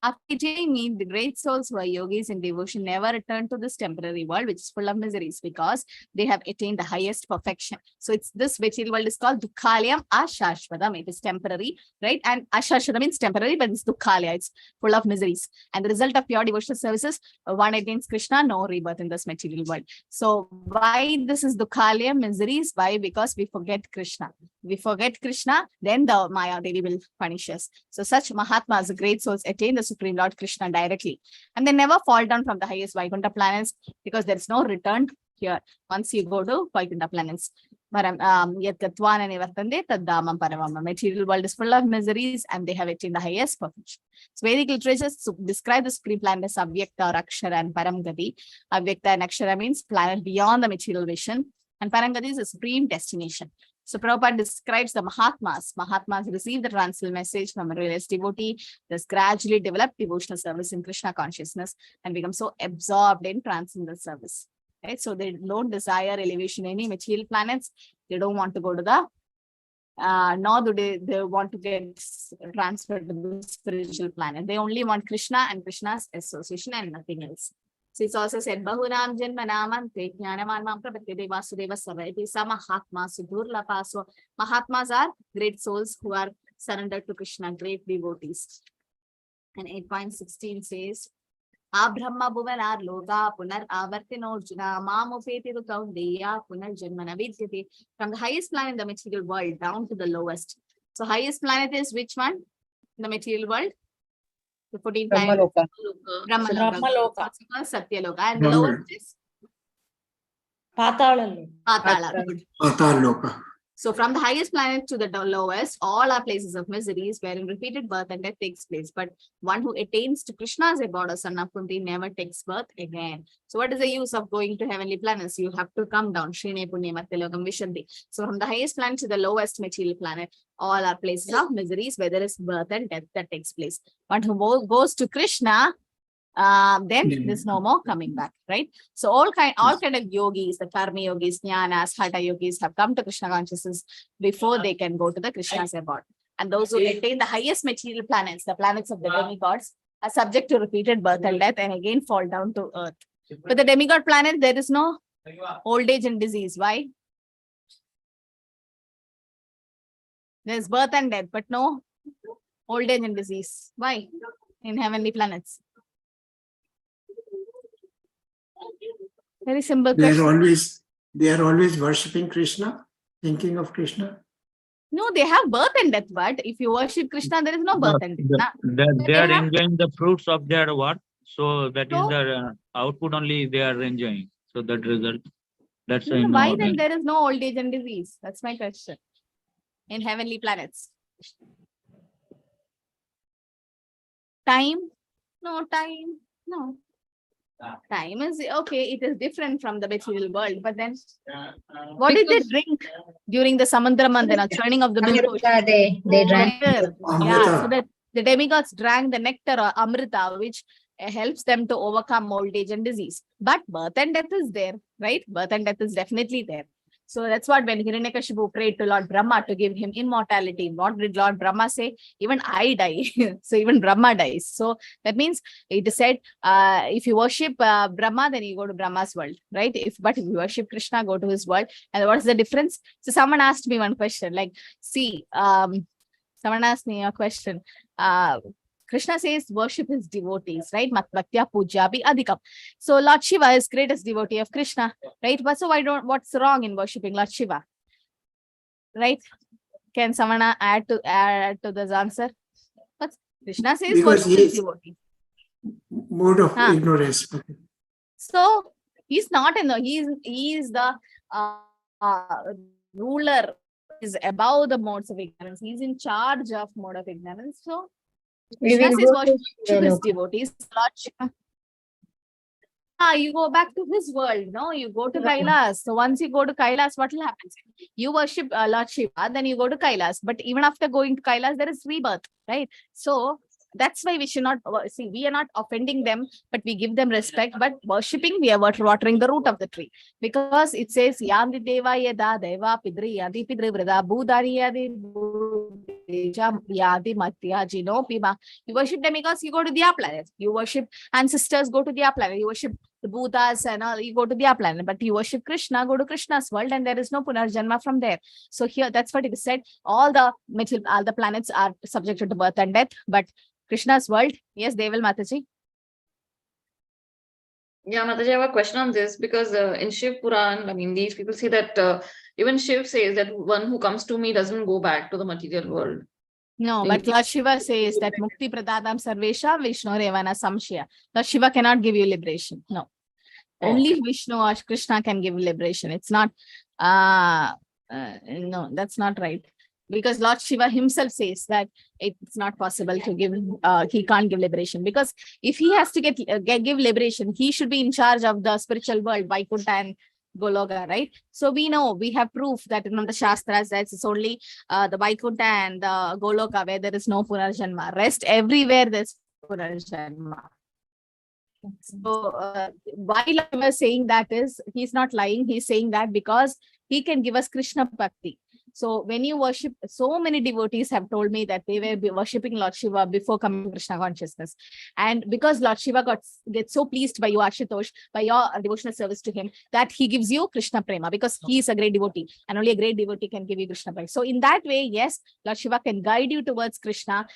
After me, the great souls who are yogis in devotion never return to this temporary world, which is full of miseries, because they have attained the highest perfection. So it's this material world is called Dukhalayam Ashashvadam. It is temporary, right? And Ashashvadam means temporary, but it's Dukhalaya. It's full of miseries. And the result of pure devotional services, one attains Krishna, no rebirth in this material world. So why this is Dukhalayam, miseries? Why? Because we forget Krishna. We forget Krishna, then the Maya Devi will punish us. So such Mahatmas, the great souls, attain the Supreme Lord Krishna directly. And they never fall down from the highest Vaikuntha planets, because there is no return here once you go to Vaikuntha planets. Material world is full of miseries, and they have attained the highest perfection. So Vedic literatures describe the Supreme Planet as Avyakta, Akshara, and Paramgati. Avyakta and Akshara means planet beyond the material vision, and Paramgati is a supreme destination. So Prabhupada describes the Mahatmas. Mahatmas receive the transcendental message from a realized devotee, thus gradually develop devotional service in Krishna consciousness and become so absorbed in transcendental service. Right? So they don't desire elevation in any material planets. They don't want to go to the, nor do they want to get transferred to the spiritual planet. They only want Krishna and Krishna's association and nothing else. So it's also said, Bahunam Janma Namante Jnanaman Mam Prabhatyade Vasudeva Sava. It is a Mahatma Sudurlapa. So Mahatmas are great souls who are surrendered to Krishna, great devotees. And 8.16 says, Abrahma Bhuvanar Loga Punar Avartinorjuna Mamupeti Kaundeya Punar Janmana Vidyate. From the highest planet in the material world down to the lowest. So highest planet is which one? In the material world? The 14th planet. Brahmaloka. Satyaloka. And the lowest is Patala. Patala. Good. Pataloka. So from the highest planet to the lowest, all are places of miseries wherein repeated birth and death takes place. But one who attains to Krishna as a god or son of Kunti never takes birth again. So what is the use of going to heavenly planets? You have to come down. Shrine Punya Matyalokam Vishanti. So from the highest planet to the lowest material planet, all are places of miseries where there is birth and death that takes place. One who goes to Krishna, then there's no more coming back, right? So all kind of yogis, the karma yogis, jnanas, hatha yogis have come to Krishna consciousness before they can go to the Krishna's abode. And those who attain the highest material planets, the planets of the demigods, are subject to repeated birth and death and again fall down to earth. But the demigod planet, there is no old age and disease. Why? There's birth and death, but no old age and disease. Why? In heavenly planets. Very simple question. They are always worshipping Krishna, thinking of Krishna. No, they have birth and death, but if you worship Krishna, there is no birth and death. They are enjoying the fruits of their work. So that is the output only they are enjoying. So that result. That's why then there is no old age and disease? That's my question. In heavenly planets. Time? No, time. No. Time is okay, it is different from the material world, but then what did they drink during the Samudra Mandana, churning of the milk ocean? They drank. Yeah, so that the demigods drank the nectar or Amrita, which helps them to overcome old age and disease. But birth and death is there, right? Birth and death is definitely there. So that's what when Hiranyakashipu prayed to Lord Brahma to give him immortality, what did Lord Brahma say? Even I die. So even Brahma dies. So that means it is said, if you worship Brahma, then you go to Brahma's world, right? But if you worship Krishna, go to his world. And what's the difference? So someone asked me one question, like, see, someone asked me a question. Krishna says worship his devotees, right? Matbhaktya pujabi adhikam. So Lord Shiva is greatest devotee of Krishna, right? But so what's wrong in worshipping Lord Shiva? Right? Can someone add to this answer? But Krishna says Because worship his devotee. Mode of ignorance. So he's not in the, he is the ruler, is above the modes of ignorance. He's in charge of mode of ignorance. So We Krishna will says go worship to his Shiva devotees. Lord Shiva. You go back to his world, no? You go to Kailas. So once you go to Kailas, what will happen? You worship Lord Shiva, then you go to Kailas. But even after going to Kailas, there is rebirth, right? So that's why we should not see. We are not offending them, but we give them respect. But worshipping, we are watering the root of the tree, because it says Yandi Deva Yada Deva Pidri Yadi Pidri Vrida Budari Yadi Yadi Matya Jino Pima. You worship them because you go to their planet. You worship ancestors, go to their planet. You worship the Buddhas and all, you go to their planet. But you worship Krishna, go to Krishna's world, and there is no Punarjanma from there. So here, that's what it is said. All the planets are subjected to birth and death, but Krishna's world, yes, Deval Mataji. Yeah, Mataji, I have a question on this because in Shiv Puran, I mean, these people say that even Shiv says that one who comes to me doesn't go back to the material world. No, but Lord Shiva says that Mukti Pradadam Sarvesha Vishnu Revana Samshya. Lord Shiva cannot give you liberation. No. Only Vishnu or Krishna can give liberation. It's not, no, that's not right. Because Lord Shiva himself says that it's not possible to give, he can't give liberation. Because if he has to give liberation, he should be in charge of the spiritual world, Vaikuntha and Goloka, right? So we know, we have proof that in the Shastras that it's only the Vaikuntha and the Goloka where there is no Punarjanma. Rest everywhere there's Punarjanma. So why Lama is saying that is, he's not lying. He's saying that because he can give us Krishna Bhakti. So when you worship, so many devotees have told me that they were worshipping Lord Shiva before coming to Krishna consciousness. And because Lord Shiva gets so pleased by you, Ashutosh, by your devotional service to him, that he gives you Krishna Prema, because he is a great devotee and only a great devotee can give you Krishna Prema. So in that way, yes, Lord Shiva can guide you towards Krishna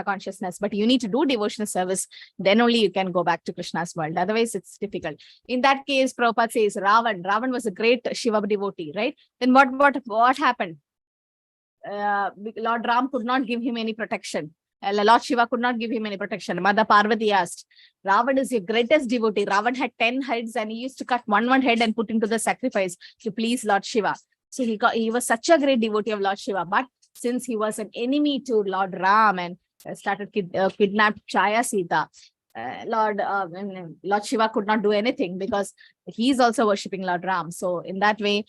consciousness, but you need to do devotional service. Then only you can go back to Krishna's world. Otherwise, it's difficult. In that case, Prabhupada says Ravan was a great Shiva devotee, right? Then what happened? Lord Ram could not give him any protection. Lord Shiva could not give him any protection. Mother Parvati asked, Ravan is your greatest devotee. Ravan had 10 heads and he used to cut one head and put into the sacrifice to please Lord Shiva. So he was such a great devotee of Lord Shiva. But since he was an enemy to Lord Ram and started kidnapped Chaya Sita, Lord Shiva could not do anything because he is also worshipping Lord Ram. So in that way,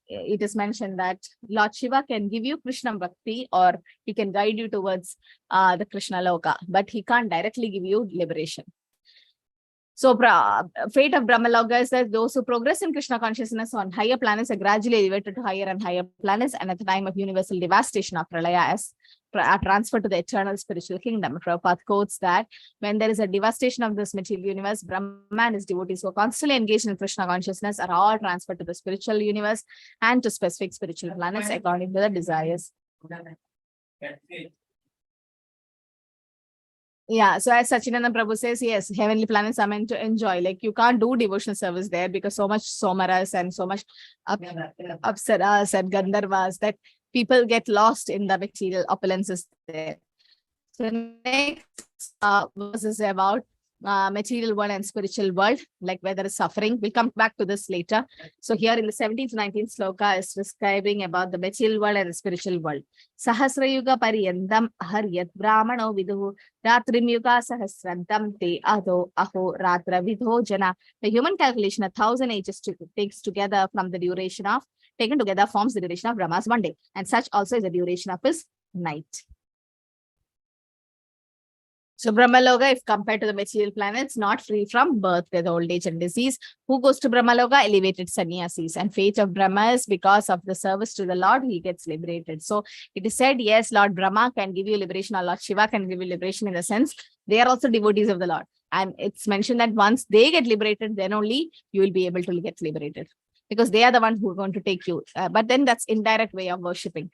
it is mentioned that Lord Shiva can give you Krishna Bhakti, or he can guide you towards the Krishna Loka, but he can't directly give you liberation. So fate of Brahmaloka is that those who progress in Krishna consciousness on higher planets are gradually elevated to higher and higher planets, and at the time of universal devastation of Pralaya are transferred to the eternal spiritual kingdom. Prabhupada quotes that when there is a devastation of this material universe, Brahma and his devotees who are constantly engaged in Krishna consciousness are all transferred to the spiritual universe and to specific spiritual planets according to the desires. Yeah, so as Sachinandan Prabhu says, yes, heavenly planets are meant to enjoy. Like you can't do devotional service there because so much Somaras and so much Apsaras and Gandharvas that people get lost in the material opulences there. So next verse is about material world and spiritual world, like where there is suffering. We'll come back to this later. So here in the 17th to 19th sloka is describing about the material world and the spiritual world. Sahasrayuga pariyandam haryat brahmano vidhu ratrim yuga sahasrantam te aho ratra vidho jana. The human calculation 1,000 ages takes together from the duration of, taken together forms the duration of Brahma's one day, and such also is the duration of his night. So Brahmaloka, if compared to the material planets, not free from birth, death, old age, and disease. Who goes to Brahmaloka? Elevated sannyasis. And fate of Brahma is because of the service to the Lord, he gets liberated. So it is said, yes, Lord Brahma can give you liberation, or Lord Shiva can give you liberation, in the sense they are also devotees of the Lord. And it's mentioned that once they get liberated, then only you will be able to get liberated, because they are the ones who are going to take you. But then that's indirect way of worshipping.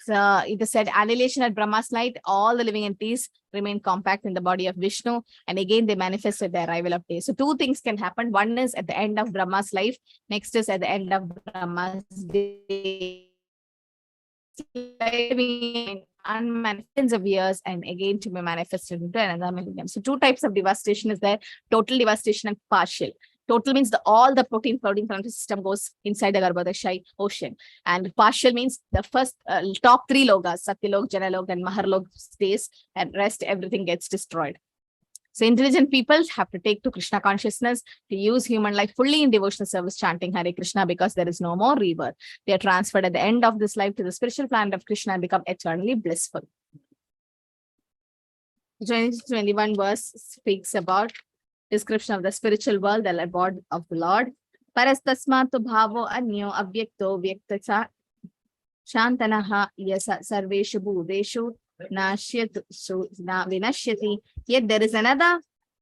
So it is said, annihilation at Brahma's light, all the living entities remain compact in the body of Vishnu, and again they manifest at the arrival of day. So two things can happen. One is at the end of Brahma's life, next is at the end of Brahma's day. Unmanifested of years, and again to be manifested into another millennium. So two types of devastation is there: total devastation and partial. Total means all the protein floating from the system goes inside the Garbhodakshai ocean. And partial means the first top 3 lokas, Satyalok, Janalok, and Maharlok stays, and rest everything gets destroyed. So intelligent people have to take to Krishna consciousness to use human life fully in devotional service, chanting Hare Krishna, because there is no more rebirth. They are transferred at the end of this life to the spiritual planet of Krishna and become eternally blissful. 21 verse speaks about description of the spiritual world, the abode of the Lord. Parastasmatu bhavo anyo avyakto vyaktacha shantanaha yasa sarveshu bhudeshu nashyatu vinashyati. Yet there is another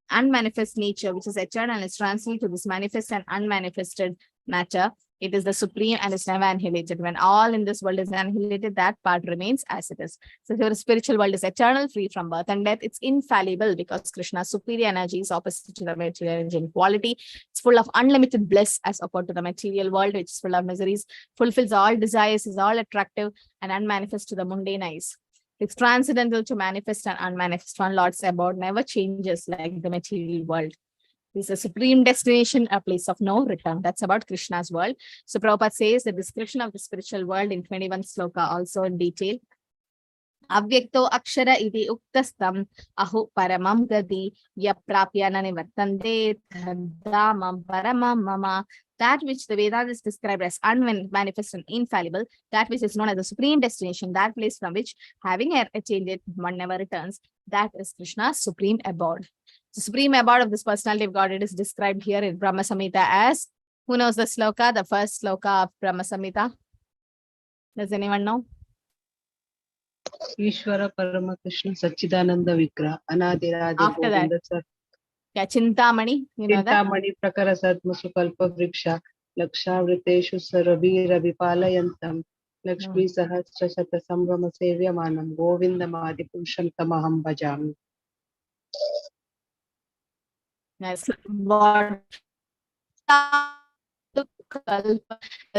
unmanifest nature which is eternal and is transferred to this manifest and unmanifested matter. It is the supreme and is never annihilated. When all in this world is annihilated, that part remains as it is. So your spiritual world is eternal, free from birth and death. It's infallible because Krishna's superior energy is opposite to the material energy in quality. It's full of unlimited bliss as opposed to the material world, which is full of miseries, fulfills all desires, is all attractive and unmanifest to the mundane eyes. It's transcendental to manifest and unmanifest. One Lord's abode never changes like the material world. This is a supreme destination, a place of no return. That's about Krishna's world. So Prabhupada says the description of the spiritual world in 21 sloka also in detail. Avyakto akshara iti uktastam ahu paramam gati yaprapya nanivartande tadamam paramam mama. That which the Vedas is described as unmanifest and infallible, that which is known as the supreme destination, that place from which, having attained it, one never returns, that is Krishna's supreme abode. The supreme abode of this personality of God, it is described here in Brahma Samhita as, who knows the sloka, the first sloka of Brahma Samhita? Does anyone know? Ishvara Parama Krishna Sachidananda Vigra Anadiradi After that, yeah, Chintamani, you know that? Chintamani Prakarasatma Sukalpa Vriksha Lakshavriteshu Sarabhira Vipalayantam Lakshmi Sahasra Shata Sambrama Sevyamanam Govindamadi Purusham Tamaham Bhajami. Yes. What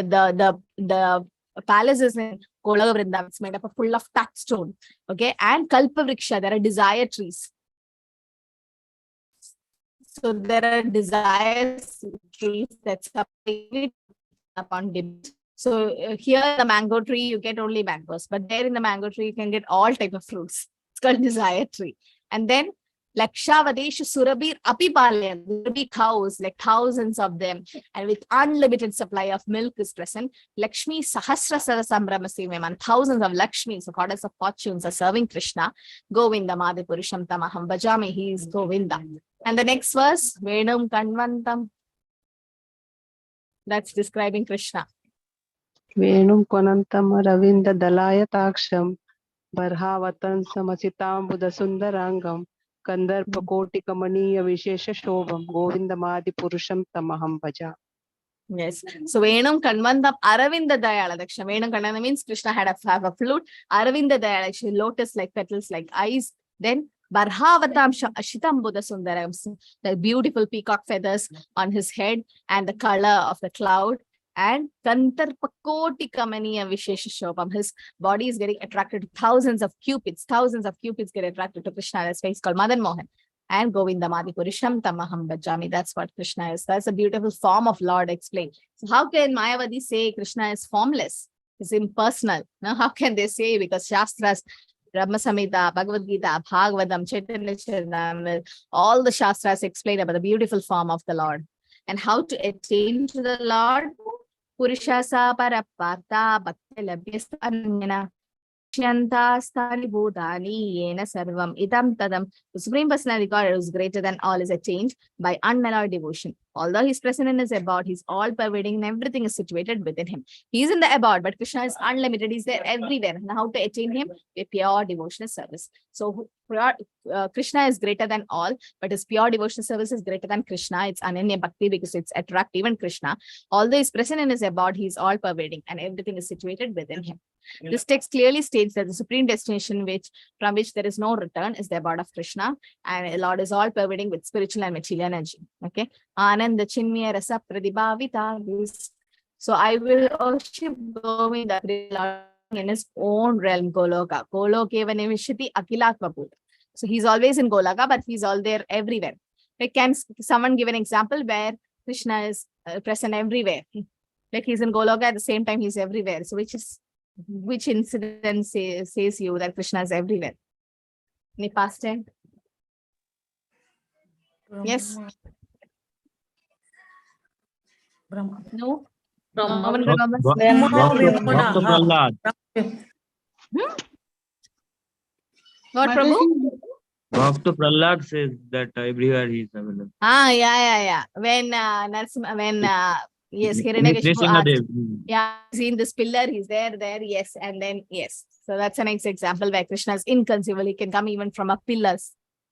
the palace is in Golaka Vrindavan. It's made up of full of touchstone. Okay, and Kalpa Vriksha, there are desire trees. So there are desire trees that's upon debate. So here the mango tree, you get only mangoes, but there in the mango tree, you can get all type of fruits. It's called desire tree. And then Lakshavadeshu Surabhir Apipalayam, there will be cows, like thousands of them, and with unlimited supply of milk is present. Lakshmi Sahasra Sarasambrama Sevaman, thousands of Lakshmis, the goddess of fortunes, are serving Krishna. Govinda Madi Purusham Tamaham Bhajami, he is Govinda. And the next verse, Venum Kanvantam, that's describing Krishna. Venum Kwanantam Ravinda Dalaya Taksham Barhavatan Samasitam Buddha Sundarangam Kandar Pakoti Kamaniya Vishesha Shobham Govindamadi Purusham Tamaham Bhaja. Yes. So Venum Kanvantam Aravinda Dayala Daksha. Venum Kanvantam means Krishna had a flute. Aravinda Dayala, actually lotus like petals like eyes. Then Barhavatam Ashitam Buddha Sundaram, the beautiful peacock feathers on his head and the color of the cloud. And Kantar Pakoti Kamaniya Vishesha Shobham, his body is getting attracted to thousands of cupids get attracted to Krishna. That's why he's called Madan Mohan. And Govindamadi Purusham Tamaham Bhajami, that's what Krishna is. That's a beautiful form of Lord explained. So how can Mayavadi say Krishna is formless? It's impersonal. Now how can they say? Because Shastras, Brahma Samhita, Bhagavad Gita, Bhagavatam, Chaitanya Charitamrita, all the Shastras explain about the beautiful form of the Lord. And how to attain to the Lord? Purushasa Parapartha Bhakti Labhyastha Shyantastani Bhutani Yena Sarvam Idam Tadam. The Supreme Personality God who is greater than all is attained by unalloyed devotion. Although he's present in his abode, he's all pervading and everything is situated within him. He's in the abode, but Krishna is unlimited. He's there everywhere. Now how to attain him? With pure devotional service. So Krishna is greater than all, but his pure devotional service is greater than Krishna. It's Ananya Bhakti because it's attract even Krishna. Although he's present in his abode, he's all pervading and everything is situated within him. This text clearly states that the supreme destination from which there is no return is the abode of Krishna, and the Lord is all pervading with spiritual and material energy. Okay. Ananda Chinmaya Rasa Pradibhavita. So I will worship Govinda in his own realm, Goloka. Golokeva Nivishati Akilatva Bhuta. So he's always in Golaka, but he's all there everywhere. Like, can someone give an example where Krishna is present everywhere. Like he's in Goloka at the same time he's everywhere. So which incident says you that Krishna is everywhere? Any past time? Yes. No. No one remembers. Bhakta Prahlad. What, Prabhu? Bhakta Prahlad says that everywhere he is available. Yeah. When yes, Hiranyakashipu asked, seen this pillar, he's there, yes, and then yes. So that's a nice example where Krishna is inconceivable. He can come even from a pillar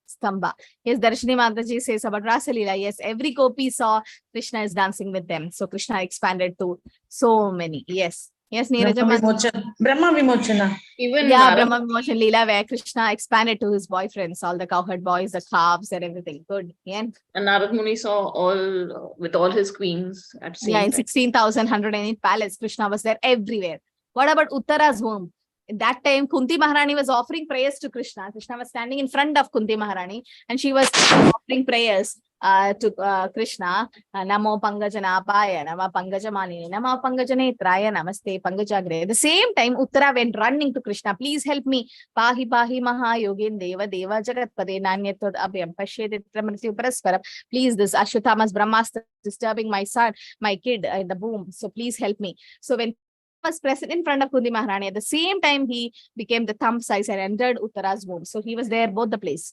stamba. Yes, Darshini Mataji says about Rasa Leela. Yes, every gopi saw Krishna is dancing with them. So Krishna expanded to so many. Yes. Yes, Neeraja Mataji. Brahma Vimochana. Even Brahma Vimochana Leela where Krishna expanded to his boyfriends, all the cowherd boys, the calves and everything. Good. Yeah. And Narad Muni saw all with all his queens at the same in time. 16,108 palace, Krishna was there everywhere. What about Uttara's womb? At that time, Kunti Maharani was offering prayers to Krishna. Krishna was standing in front of Kunti Maharani and she was offering prayers to Krishna. Namo Pangajanapaya, Nama Pangajamanini, Nama Pangajanetraya, Namaste Pangajagre. At the same time, Uttara went running to Krishna. Please help me. Pahi Pahi Maha Yogin Deva Deva Jagatpade Nanyatod Abhyam Pashyeditra Mrityu Paraspara. Please, this Ashwatthama's Brahmastra disturbing my son, my kid in the womb. So please help me. So when was present in front of Kunti Maharani, at the same time he became the thumb size and entered Uttara's womb. So he was there both the place.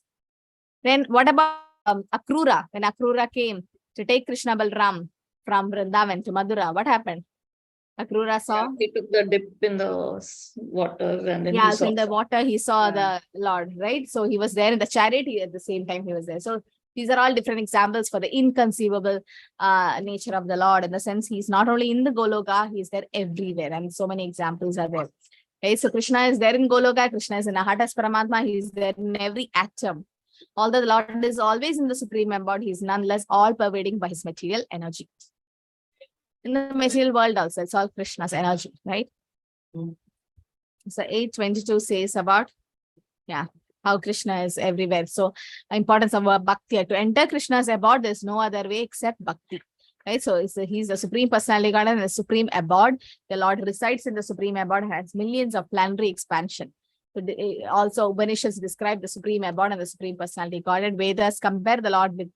Then what about Akrura? When Akrura came to take Krishna Balram from Vrindavan to Madura, what happened? Akrura saw. He took the dip in the water and then he saw. In the water he saw the Lord, right? So he was there in the chariot. At the same time he was there. So these are all different examples for the inconceivable nature of the Lord. In the sense, he's not only in the Goloka, he's there everywhere. And so many examples are there. Okay, so Krishna is there in Goloka, Krishna is in Ahatas Paramatma, he's there in every atom. Although the Lord is always in the Supreme Embodied, he is nonetheless all pervading by his material energy. In the material world also, it's all Krishna's energy, right? So 822 says about, how Krishna is everywhere. So importance of bhakti. To enter Krishna's abode, there's no other way except bhakti. Right? So he's the Supreme Personality God and the Supreme Abode. The Lord resides in the Supreme Abode, has millions of planetary expansion. So also Upanishads describe the Supreme Abode and the Supreme Personality God. And Vedas compare the Lord with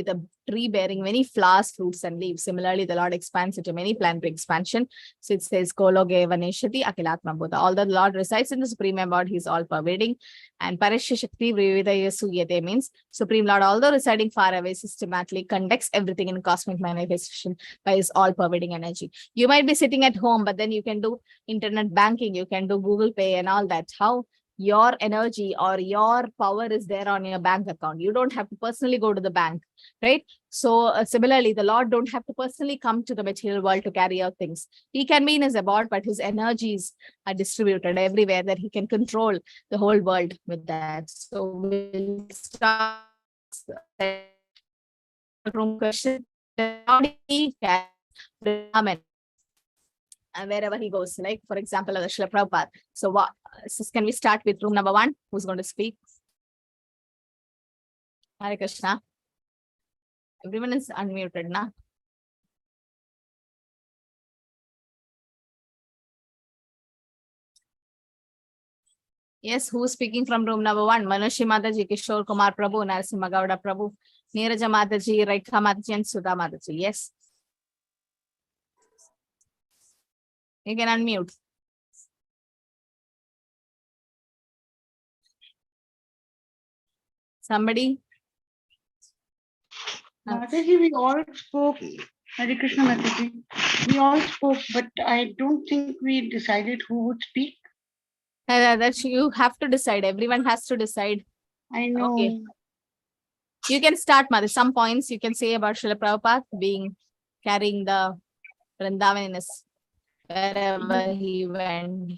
a tree bearing many flowers, fruits, and leaves. Similarly, the Lord expands into many planetary expansion. So it says, Kologe Vaneshati Akilatma Buddha. Although the Lord resides in the Supreme Abode, he is all pervading. And Parashya Shakti Vividaya Suyate means Supreme Lord, although residing far away, systematically conducts everything in cosmic manifestation by his all pervading energy. You might be sitting at home, but then you can do internet banking, you can do Google Pay and all that. How your energy or your power is there on your bank account. You don't have to personally go to the bank, right? So similarly, the Lord don't have to personally come to the material world to carry out things. He can be in his abode, but his energies are distributed everywhere that he can control the whole world with that. So we'll start from question. Wherever he goes, like for example, Srila Prabhupada. So can we start with room number 1? Who's going to speak? Hare Krishna. Everyone is unmuted, na? Yes, who's speaking from room number 1? Manushi Mataji, Kishore Kumar Prabhu, Narasimha Gowda Prabhu, Neeraja Mataji, Rekha Mataji, and Sudha Mataji. Yes. You can unmute. Somebody? Mataji, we all spoke. Hare Krishna Mataji. We all spoke, but I don't think we decided who would speak. That you have to decide. Everyone has to decide. I know. Okay. You can start, Mother. Some points you can say about Srila Prabhupada carrying the Vrindavan in his wherever he went.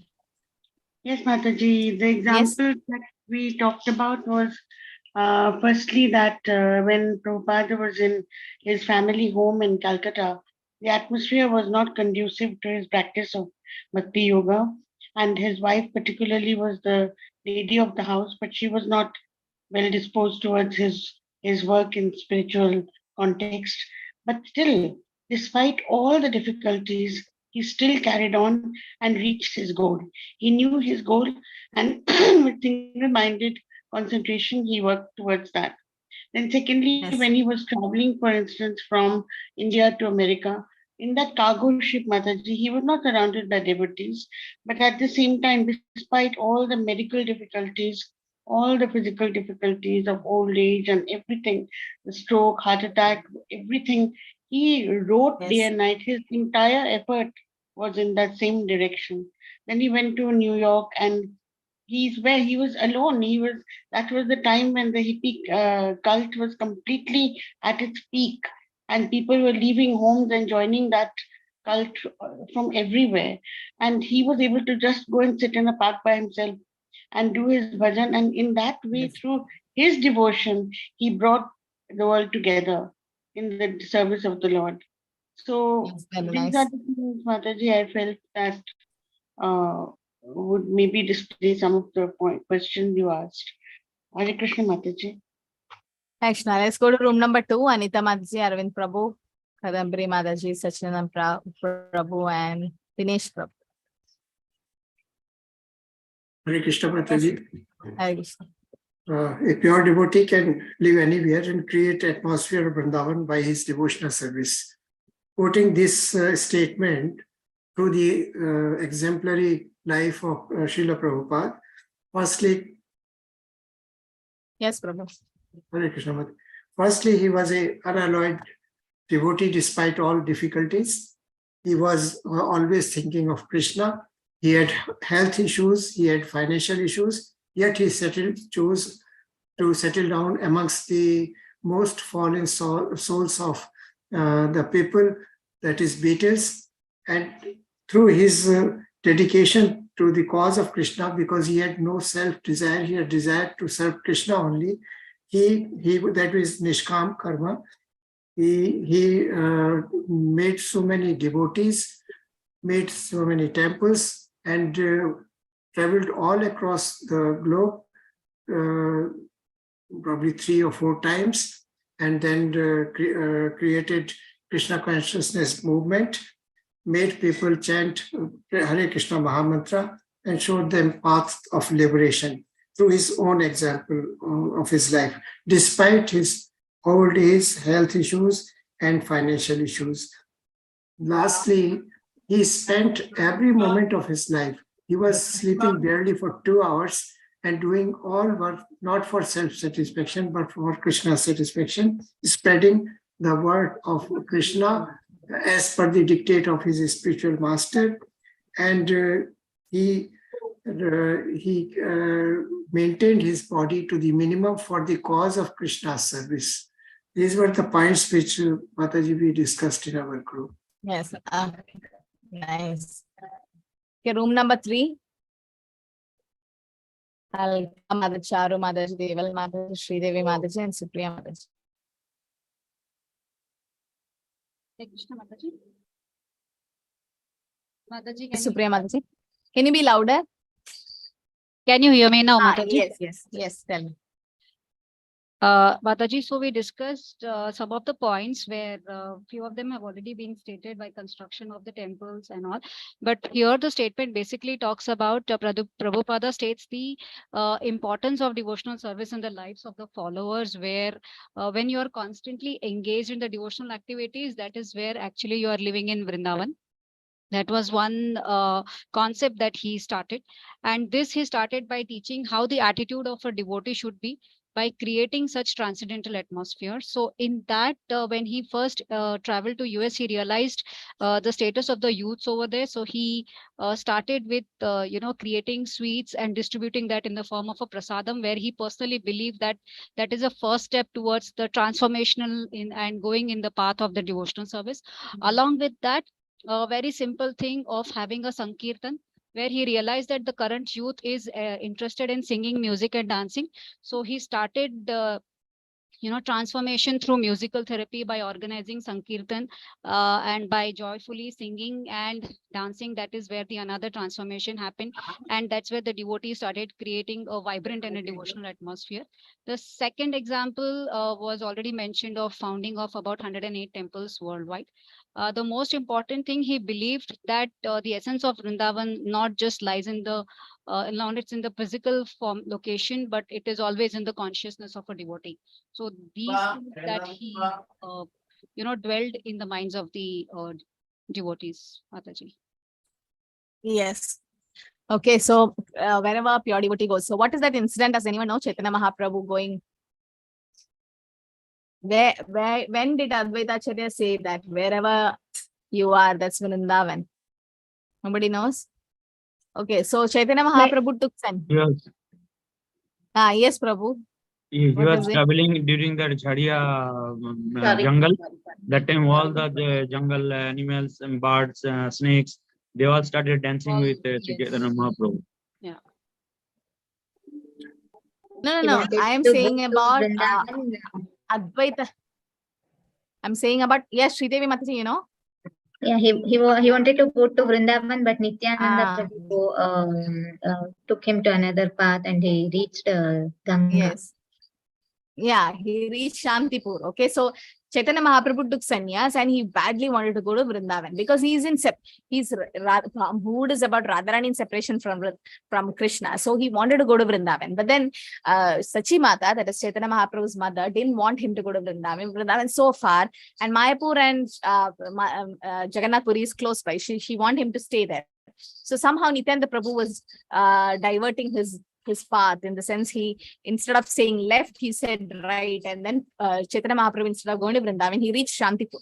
Yes, Mataji. The example that we talked about was firstly that when Prabhupada was in his family home in Calcutta, the atmosphere was not conducive to his practice of Bhakti Yoga. And his wife particularly was the lady of the house, but she was not well disposed towards his work in spiritual context. But still, despite all the difficulties, he still carried on and reached his goal. He knew his goal, and with single-minded concentration, he worked towards that. Then secondly, Yes. when he was traveling, for instance, from India to America, in that cargo ship, Mataji, he was not surrounded by devotees, but at the same time, despite all the medical difficulties, all the physical difficulties of old age and everything, the stroke, heart attack, everything, he wrote day Yes. and night. His entire effort was in that same direction. Then he went to New York, and he's where he was alone. That was the time when the hippie cult was completely at its peak, and people were leaving homes and joining that cult from everywhere. And he was able to just go and sit in a park by himself and do his bhajan. And in that way, Yes. through his devotion, he brought the world together in the service of the Lord. So Yes, very these nice. are the things, Mataji, I felt that uh, would maybe display some of the questions you asked. Hare Krishna, Mataji. Thanks, Krishna. Let's go to room number 2. Anita Mataji, Arvind Prabhu, Kadambari Mataji, Sachinandan Prabhu, and Dinesh Prabhu. Hare Krishna Mataji. Hare Krishna. A pure devotee can live anywhere and create atmosphere of Vrindavan by his devotional service. Quoting this statement through the exemplary life of Srila Prabhupada, firstly, Yes, Prabhu. Hare Krishna Mataji. Firstly, he was an unalloyed devotee despite all difficulties. He was always thinking of Krishna. He had health issues, he had financial issues, yet he chose to settle down amongst the most fallen souls of the people, that is Beatles. And through his dedication to the cause of Krishna, because he had no self-desire, he had desired to serve Krishna only, he that is Nishkam Karma, he made so many devotees, made so many temples, and traveled all across the globe, probably 3 or 4 times, and then created Krishna consciousness movement, made people chant Hare Krishna Mahamantra, and showed them paths of liberation through his own example of his life, despite his old age, health issues, and financial issues. Lastly, he spent every moment of his life. He was sleeping barely for 2 hours and doing all work, not for self-satisfaction, but for Krishna's satisfaction, spreading the word of Krishna as per the dictate of his spiritual master. And he maintained his body to the minimum for the cause of Krishna's service. These were the points which Mataji we discussed in our group. Yes. Nice. Okay, room number 3. Alka Mataji, Charu Mataji, Deval Mataji, Sridevi Mataji, and Supriya Mataji. Krishna Mataji. Mataji, Supriya Mataji. Can you be louder? can you hear me now, Mataji? Yes, tell me. Mataji, so we discussed some of the points where few of them have already been stated by construction of the temples and all. But here the statement basically talks about Prabhupada states the importance of devotional service in the lives of the followers, where when you are constantly engaged in the devotional activities, that is where actually you are living in Vrindavan. That was one concept that he started. And this he started by teaching how the attitude of a devotee should be by creating such transcendental atmosphere. So in that, when he first traveled to US, he realized the status of the youths over there. So he started with, creating sweets and distributing that in the form of a prasadam, where he personally believed that that is a first step towards the transformational and going in the path of the devotional service. Along with that, a very simple thing of having a Sankirtan, where he realized that the current youth is interested in singing, music, and dancing. So he started transformation through musical therapy by organizing Sankirtan and by joyfully singing and dancing. That is where the another transformation happened. And that's where the devotees started creating a vibrant and a devotional atmosphere. The second example was already mentioned of founding of about 108 temples worldwide. The most important thing, he believed that the essence of Vrindavan not just lies in the not it's in the physical form location, but it is always in the consciousness of a devotee. So these things that he dwelled in the minds of the devotees, Mataji. Yes. Okay, so wherever pure devotee goes. So what is that incident? Does anyone know? Chaitanya Mahaprabhu going. When did Advaita Acharya say that wherever you are, that's Vrindavan? Nobody knows? Okay, so Chaitanya Mahaprabhu took son. Yes. Yes, Prabhu. He What was is it? traveling during the Jhadia jungle. That time all the jungle animals and birds, snakes, they all started dancing with Chaitanya Mahaprabhu. Yeah. No. I am saying about Advaita. I'm saying about, yes, Sridevi Mataji, you know? Yeah, he wanted to go to Vrindavan, but Nityananda Prabhu took him to another path and he reached Ganga. Yes. Yeah, he reached Shantipur. Okay, so Chaitanya Mahaprabhu took sannyas and he badly wanted to go to Vrindavan because he's mood is about Radharani in separation from Krishna. So he wanted to go to Vrindavan. But then Sachi Mata, that is Chaitanya Mahaprabhu's mother, didn't want him to go to Vrindavan. Vrindavan so far, and Mayapur and Jagannath Puri is close by. She want him to stay there. So somehow Nityananda Prabhu was diverting his path, in the sense he, instead of saying left, he said right, and then Chaitanya Mahaprabhu, instead of going to Vrindavan, he reached Shantipur.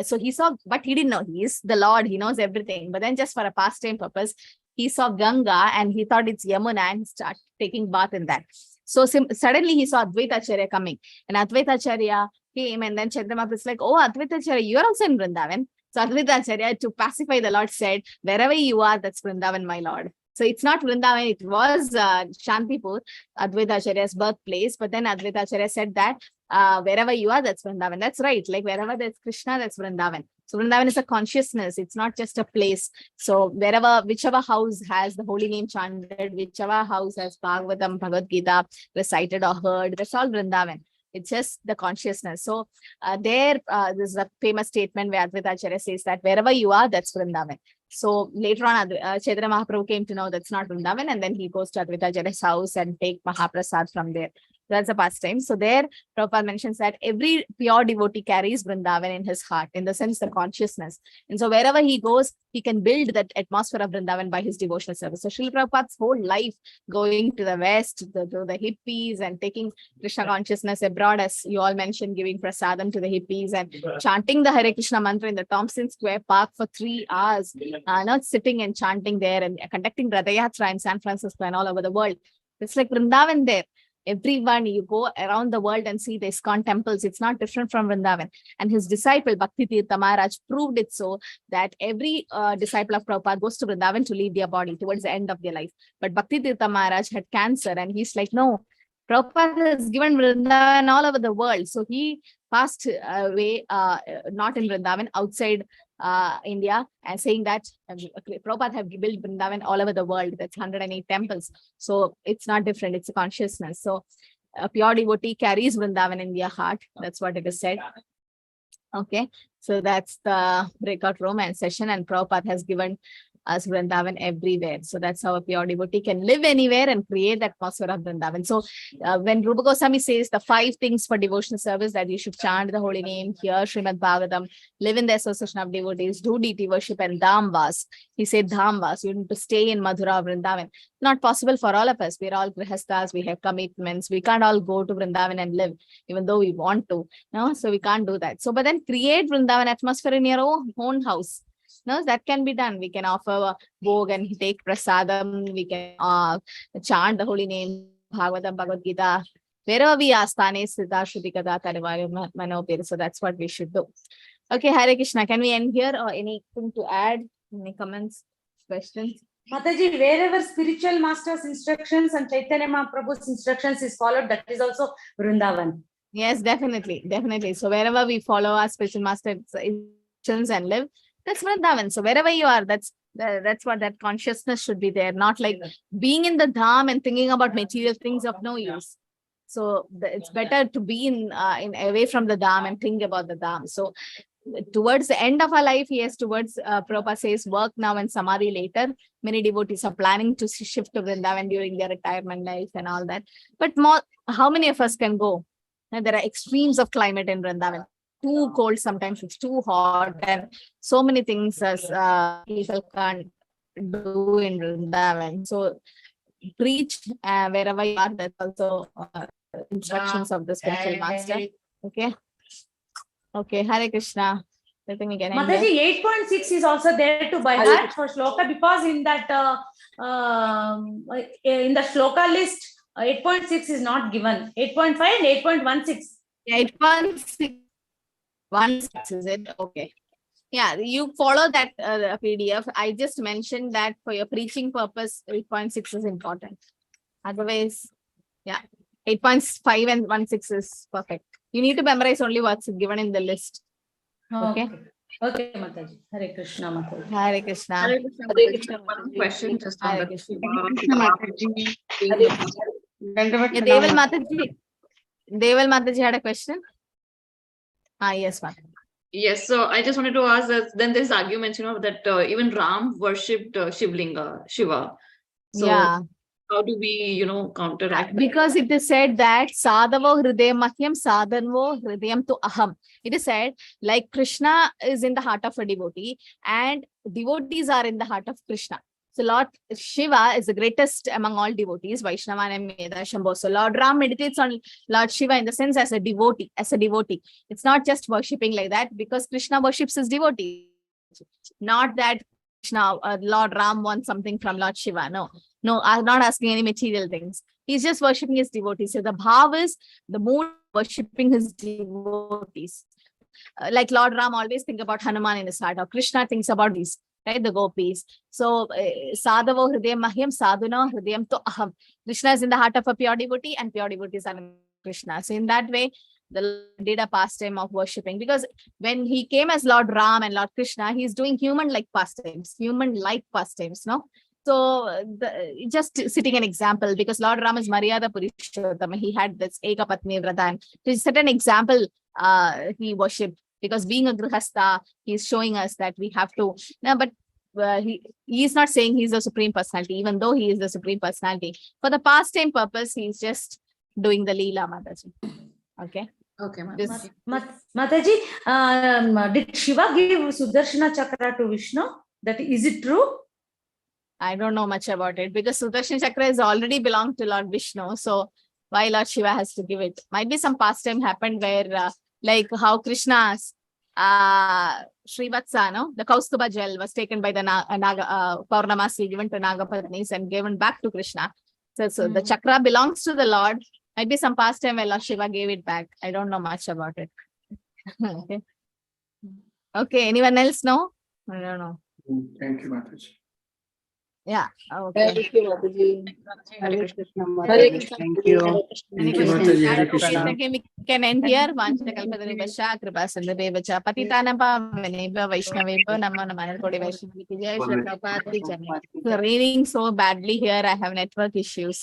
So he saw, but he didn't know, he is the Lord, he knows everything. But then just for a pastime purpose, he saw Ganga and he thought it's Yamuna and he started taking bath in that. So suddenly he saw Advaita Acharya coming, and Advaita Acharya came, and then Chaitanya Mahaprabhu is like, oh, Advaita Acharya, you are also in Vrindavan. So Advaita Acharya, to pacify the Lord, said, wherever you are, that's Vrindavan, my Lord. So it's not Vrindavan, it was Shantipur, Advaita Acharya's birthplace. But then Advaita Acharya said that wherever you are, that's Vrindavan. That's right. Like wherever there's Krishna, that's Vrindavan. So Vrindavan is a consciousness. It's not just a place. So whichever house has the holy name chanted, whichever house has Bhagavatam, Bhagavad Gita recited or heard, that's all Vrindavan. It's just the consciousness. So this is a famous statement where Advaita Acharya says that wherever you are, that's Vrindavan. So later on, Chaitanya Mahaprabhu came to know that's not Vrindavan, and then he goes to Advaita Acharya's house and take Mahaprasad from there. That's a pastime. So there, Prabhupada mentions that every pure devotee carries Vrindavan in his heart, in the sense the consciousness. And so wherever he goes, he can build that atmosphere of Vrindavan by his devotional service. So Srila Prabhupada's whole life going to the West, to the hippies, and taking Krishna consciousness abroad, as you all mentioned, giving prasadam to the hippies and chanting the Hare Krishna mantra in the Thompson Square Park for 3 hours, not sitting and chanting there, and conducting Ratha Yatra in San Francisco and all over the world. It's like Vrindavan there. Everyone, you go around the world and see the ISKCON temples, it's not different from Vrindavan. And his disciple Bhakti Tirtha Maharaj proved it so, that every disciple of Prabhupada goes to Vrindavan to leave their body towards the end of their life. But Bhakti Tirtha Maharaj had cancer, and he's like, no, Prabhupada has given Vrindavan all over the world. So he passed away, not in Vrindavan, outside India, and saying that Prabhupada have built Vrindavan all over the world. That's 108 temples. So it's not different. It's a consciousness. So a pure devotee carries Vrindavan in their heart. That's what it is said. Okay. So that's the breakout room and session, and Prabhupada has given us Vrindavan everywhere. So that's how a pure devotee can live anywhere and create the atmosphere of Vrindavan. So when Rupa Goswami says the 5 things for devotional service, that you should chant the holy name, hear Srimad Bhagavatam, live in the association of devotees, do deity worship, and Dhamvas. He said Dhamvas, you need to stay in Mathura or Vrindavan. Not possible for all of us. We're all grihasthas, we have commitments. We can't all go to Vrindavan and live, even though we want to. No, so we can't do that. So, but then create Vrindavan atmosphere in your own house. No, that can be done. We can offer bhog and take prasadam. We can chant the holy name, Bhagavatam, Bhagavad Gita. Wherever we are, sthane sthita shruti kada tarivayu manopir. So that's what we should do. Okay, Hare Krishna. Can we end here, or anything to add? Any comments, questions? Mataji, wherever spiritual master's instructions and Chaitanya Mahaprabhu's instructions is followed, that is also Vrindavan. Yes, definitely, definitely. So wherever we follow our spiritual master's instructions and live, that's Vrindavan. So wherever you are, that's what that consciousness should be there. Not like being in the dham and thinking about material things of no use. So it's better to be in away from the dham and think about the dham. So towards the end of our life, yes, towards Prabhupada says work now and samadhi later. Many devotees are planning to shift to Vrindavan during their retirement life and all that. But how many of us can go? And there are extremes of climate in Vrindavan. Too cold sometimes, it's too hot, and so many things as people can't do in Vrindavan. So preach wherever you are. That's also instructions of the spiritual master. Okay. Okay, Hare Krishna. I think we can end Mataji, here. 8.6 is also there to by heart for shloka, because in that in the shloka list, 8.6 is not given. 8.5 and 8.16. 8.6 is it? Okay. Yeah, you follow that PDF. I just mentioned that for your preaching purpose, 8.6 is important. Otherwise, yeah, 8.5 and 16 is perfect. You need to memorize only what's given in the list. Okay. Okay, Mataji. Hare Krishna, Mataji. Hare Krishna. Hare Krishna. Hare Krishna. One question just on Hare the Krishna. Dandavat Yeah, Deval Mataji had a question. Yes, Mataji. Yes, so I just wanted to ask that then there's arguments, that even Ram worshipped Shiva. So Yeah. how do we, counteract? Because it is said that sadhavo hridayam mahyam sadhanvo hridayam tu aham. It is said like Krishna is in the heart of a devotee and devotees are in the heart of Krishna. So Lord Shiva is the greatest among all devotees, Vaishnava and Meda Shambho. So Lord Ram meditates on Lord Shiva in the sense as a devotee, It's not just worshipping like that, because Krishna worships his devotee. Not that Krishna, Lord Ram wants something from Lord Shiva. No, I'm not asking any material things. He's just worshipping his devotees. So the bhav is the mood worshipping his devotees. Like Lord Ram always think about Hanuman in his heart, or Krishna thinks about these, right? The gopis. So sadhavo hridayam mahyam sadhuna hridayam to aham. Krishna is in the heart of a pure devotee and pure devotees are in Krishna. So in that way, the Lord did a pastime of worshipping, because when he came as Lord Ram and Lord Krishna, he's doing human-like pastimes, no? So just sitting an example, because Lord Ram is Maryada Purushottama, he had this Eka Patni Vrata. To set an example, he worshipped, because being a grihastha, he's showing us that we have to. No, but he is not saying he's the supreme personality, even though he is the supreme personality. For the pastime purpose, he's just doing the Leela, Mataji. Okay. Okay, Mataji, did Shiva give Sudarshana Chakra to Vishnu? Is it true? I don't know much about it, because Sudarshan Chakra is already belonged to Lord Vishnu. So why Lord Shiva has to give it? Might be some pastime happened where, like how Krishna's Srivatsa, no? The Kaustuba gel was taken by the Paurnamasi, given to Nagapatnis and given back to Krishna. So the chakra belongs to the Lord. Might be some pastime where Lord Shiva gave it back. I don't know much about it. Okay. Okay. Anyone else know? I don't know. Thank you, Mataji. Yeah. Okay. Thank you, Mataji. Hare Krishna, Hare Mataji. Krishna. Thank you. Thank you, Mataji. Hare Krishna. Okay, we can end here. Vanchakalpadrivascha kripasindevacha patitanam pavanebhyo vaishnavebhyo namo namaha kodi vaishnavi ki jai. Shri Prabhupada ki jai. It's raining so badly here. I have network issues.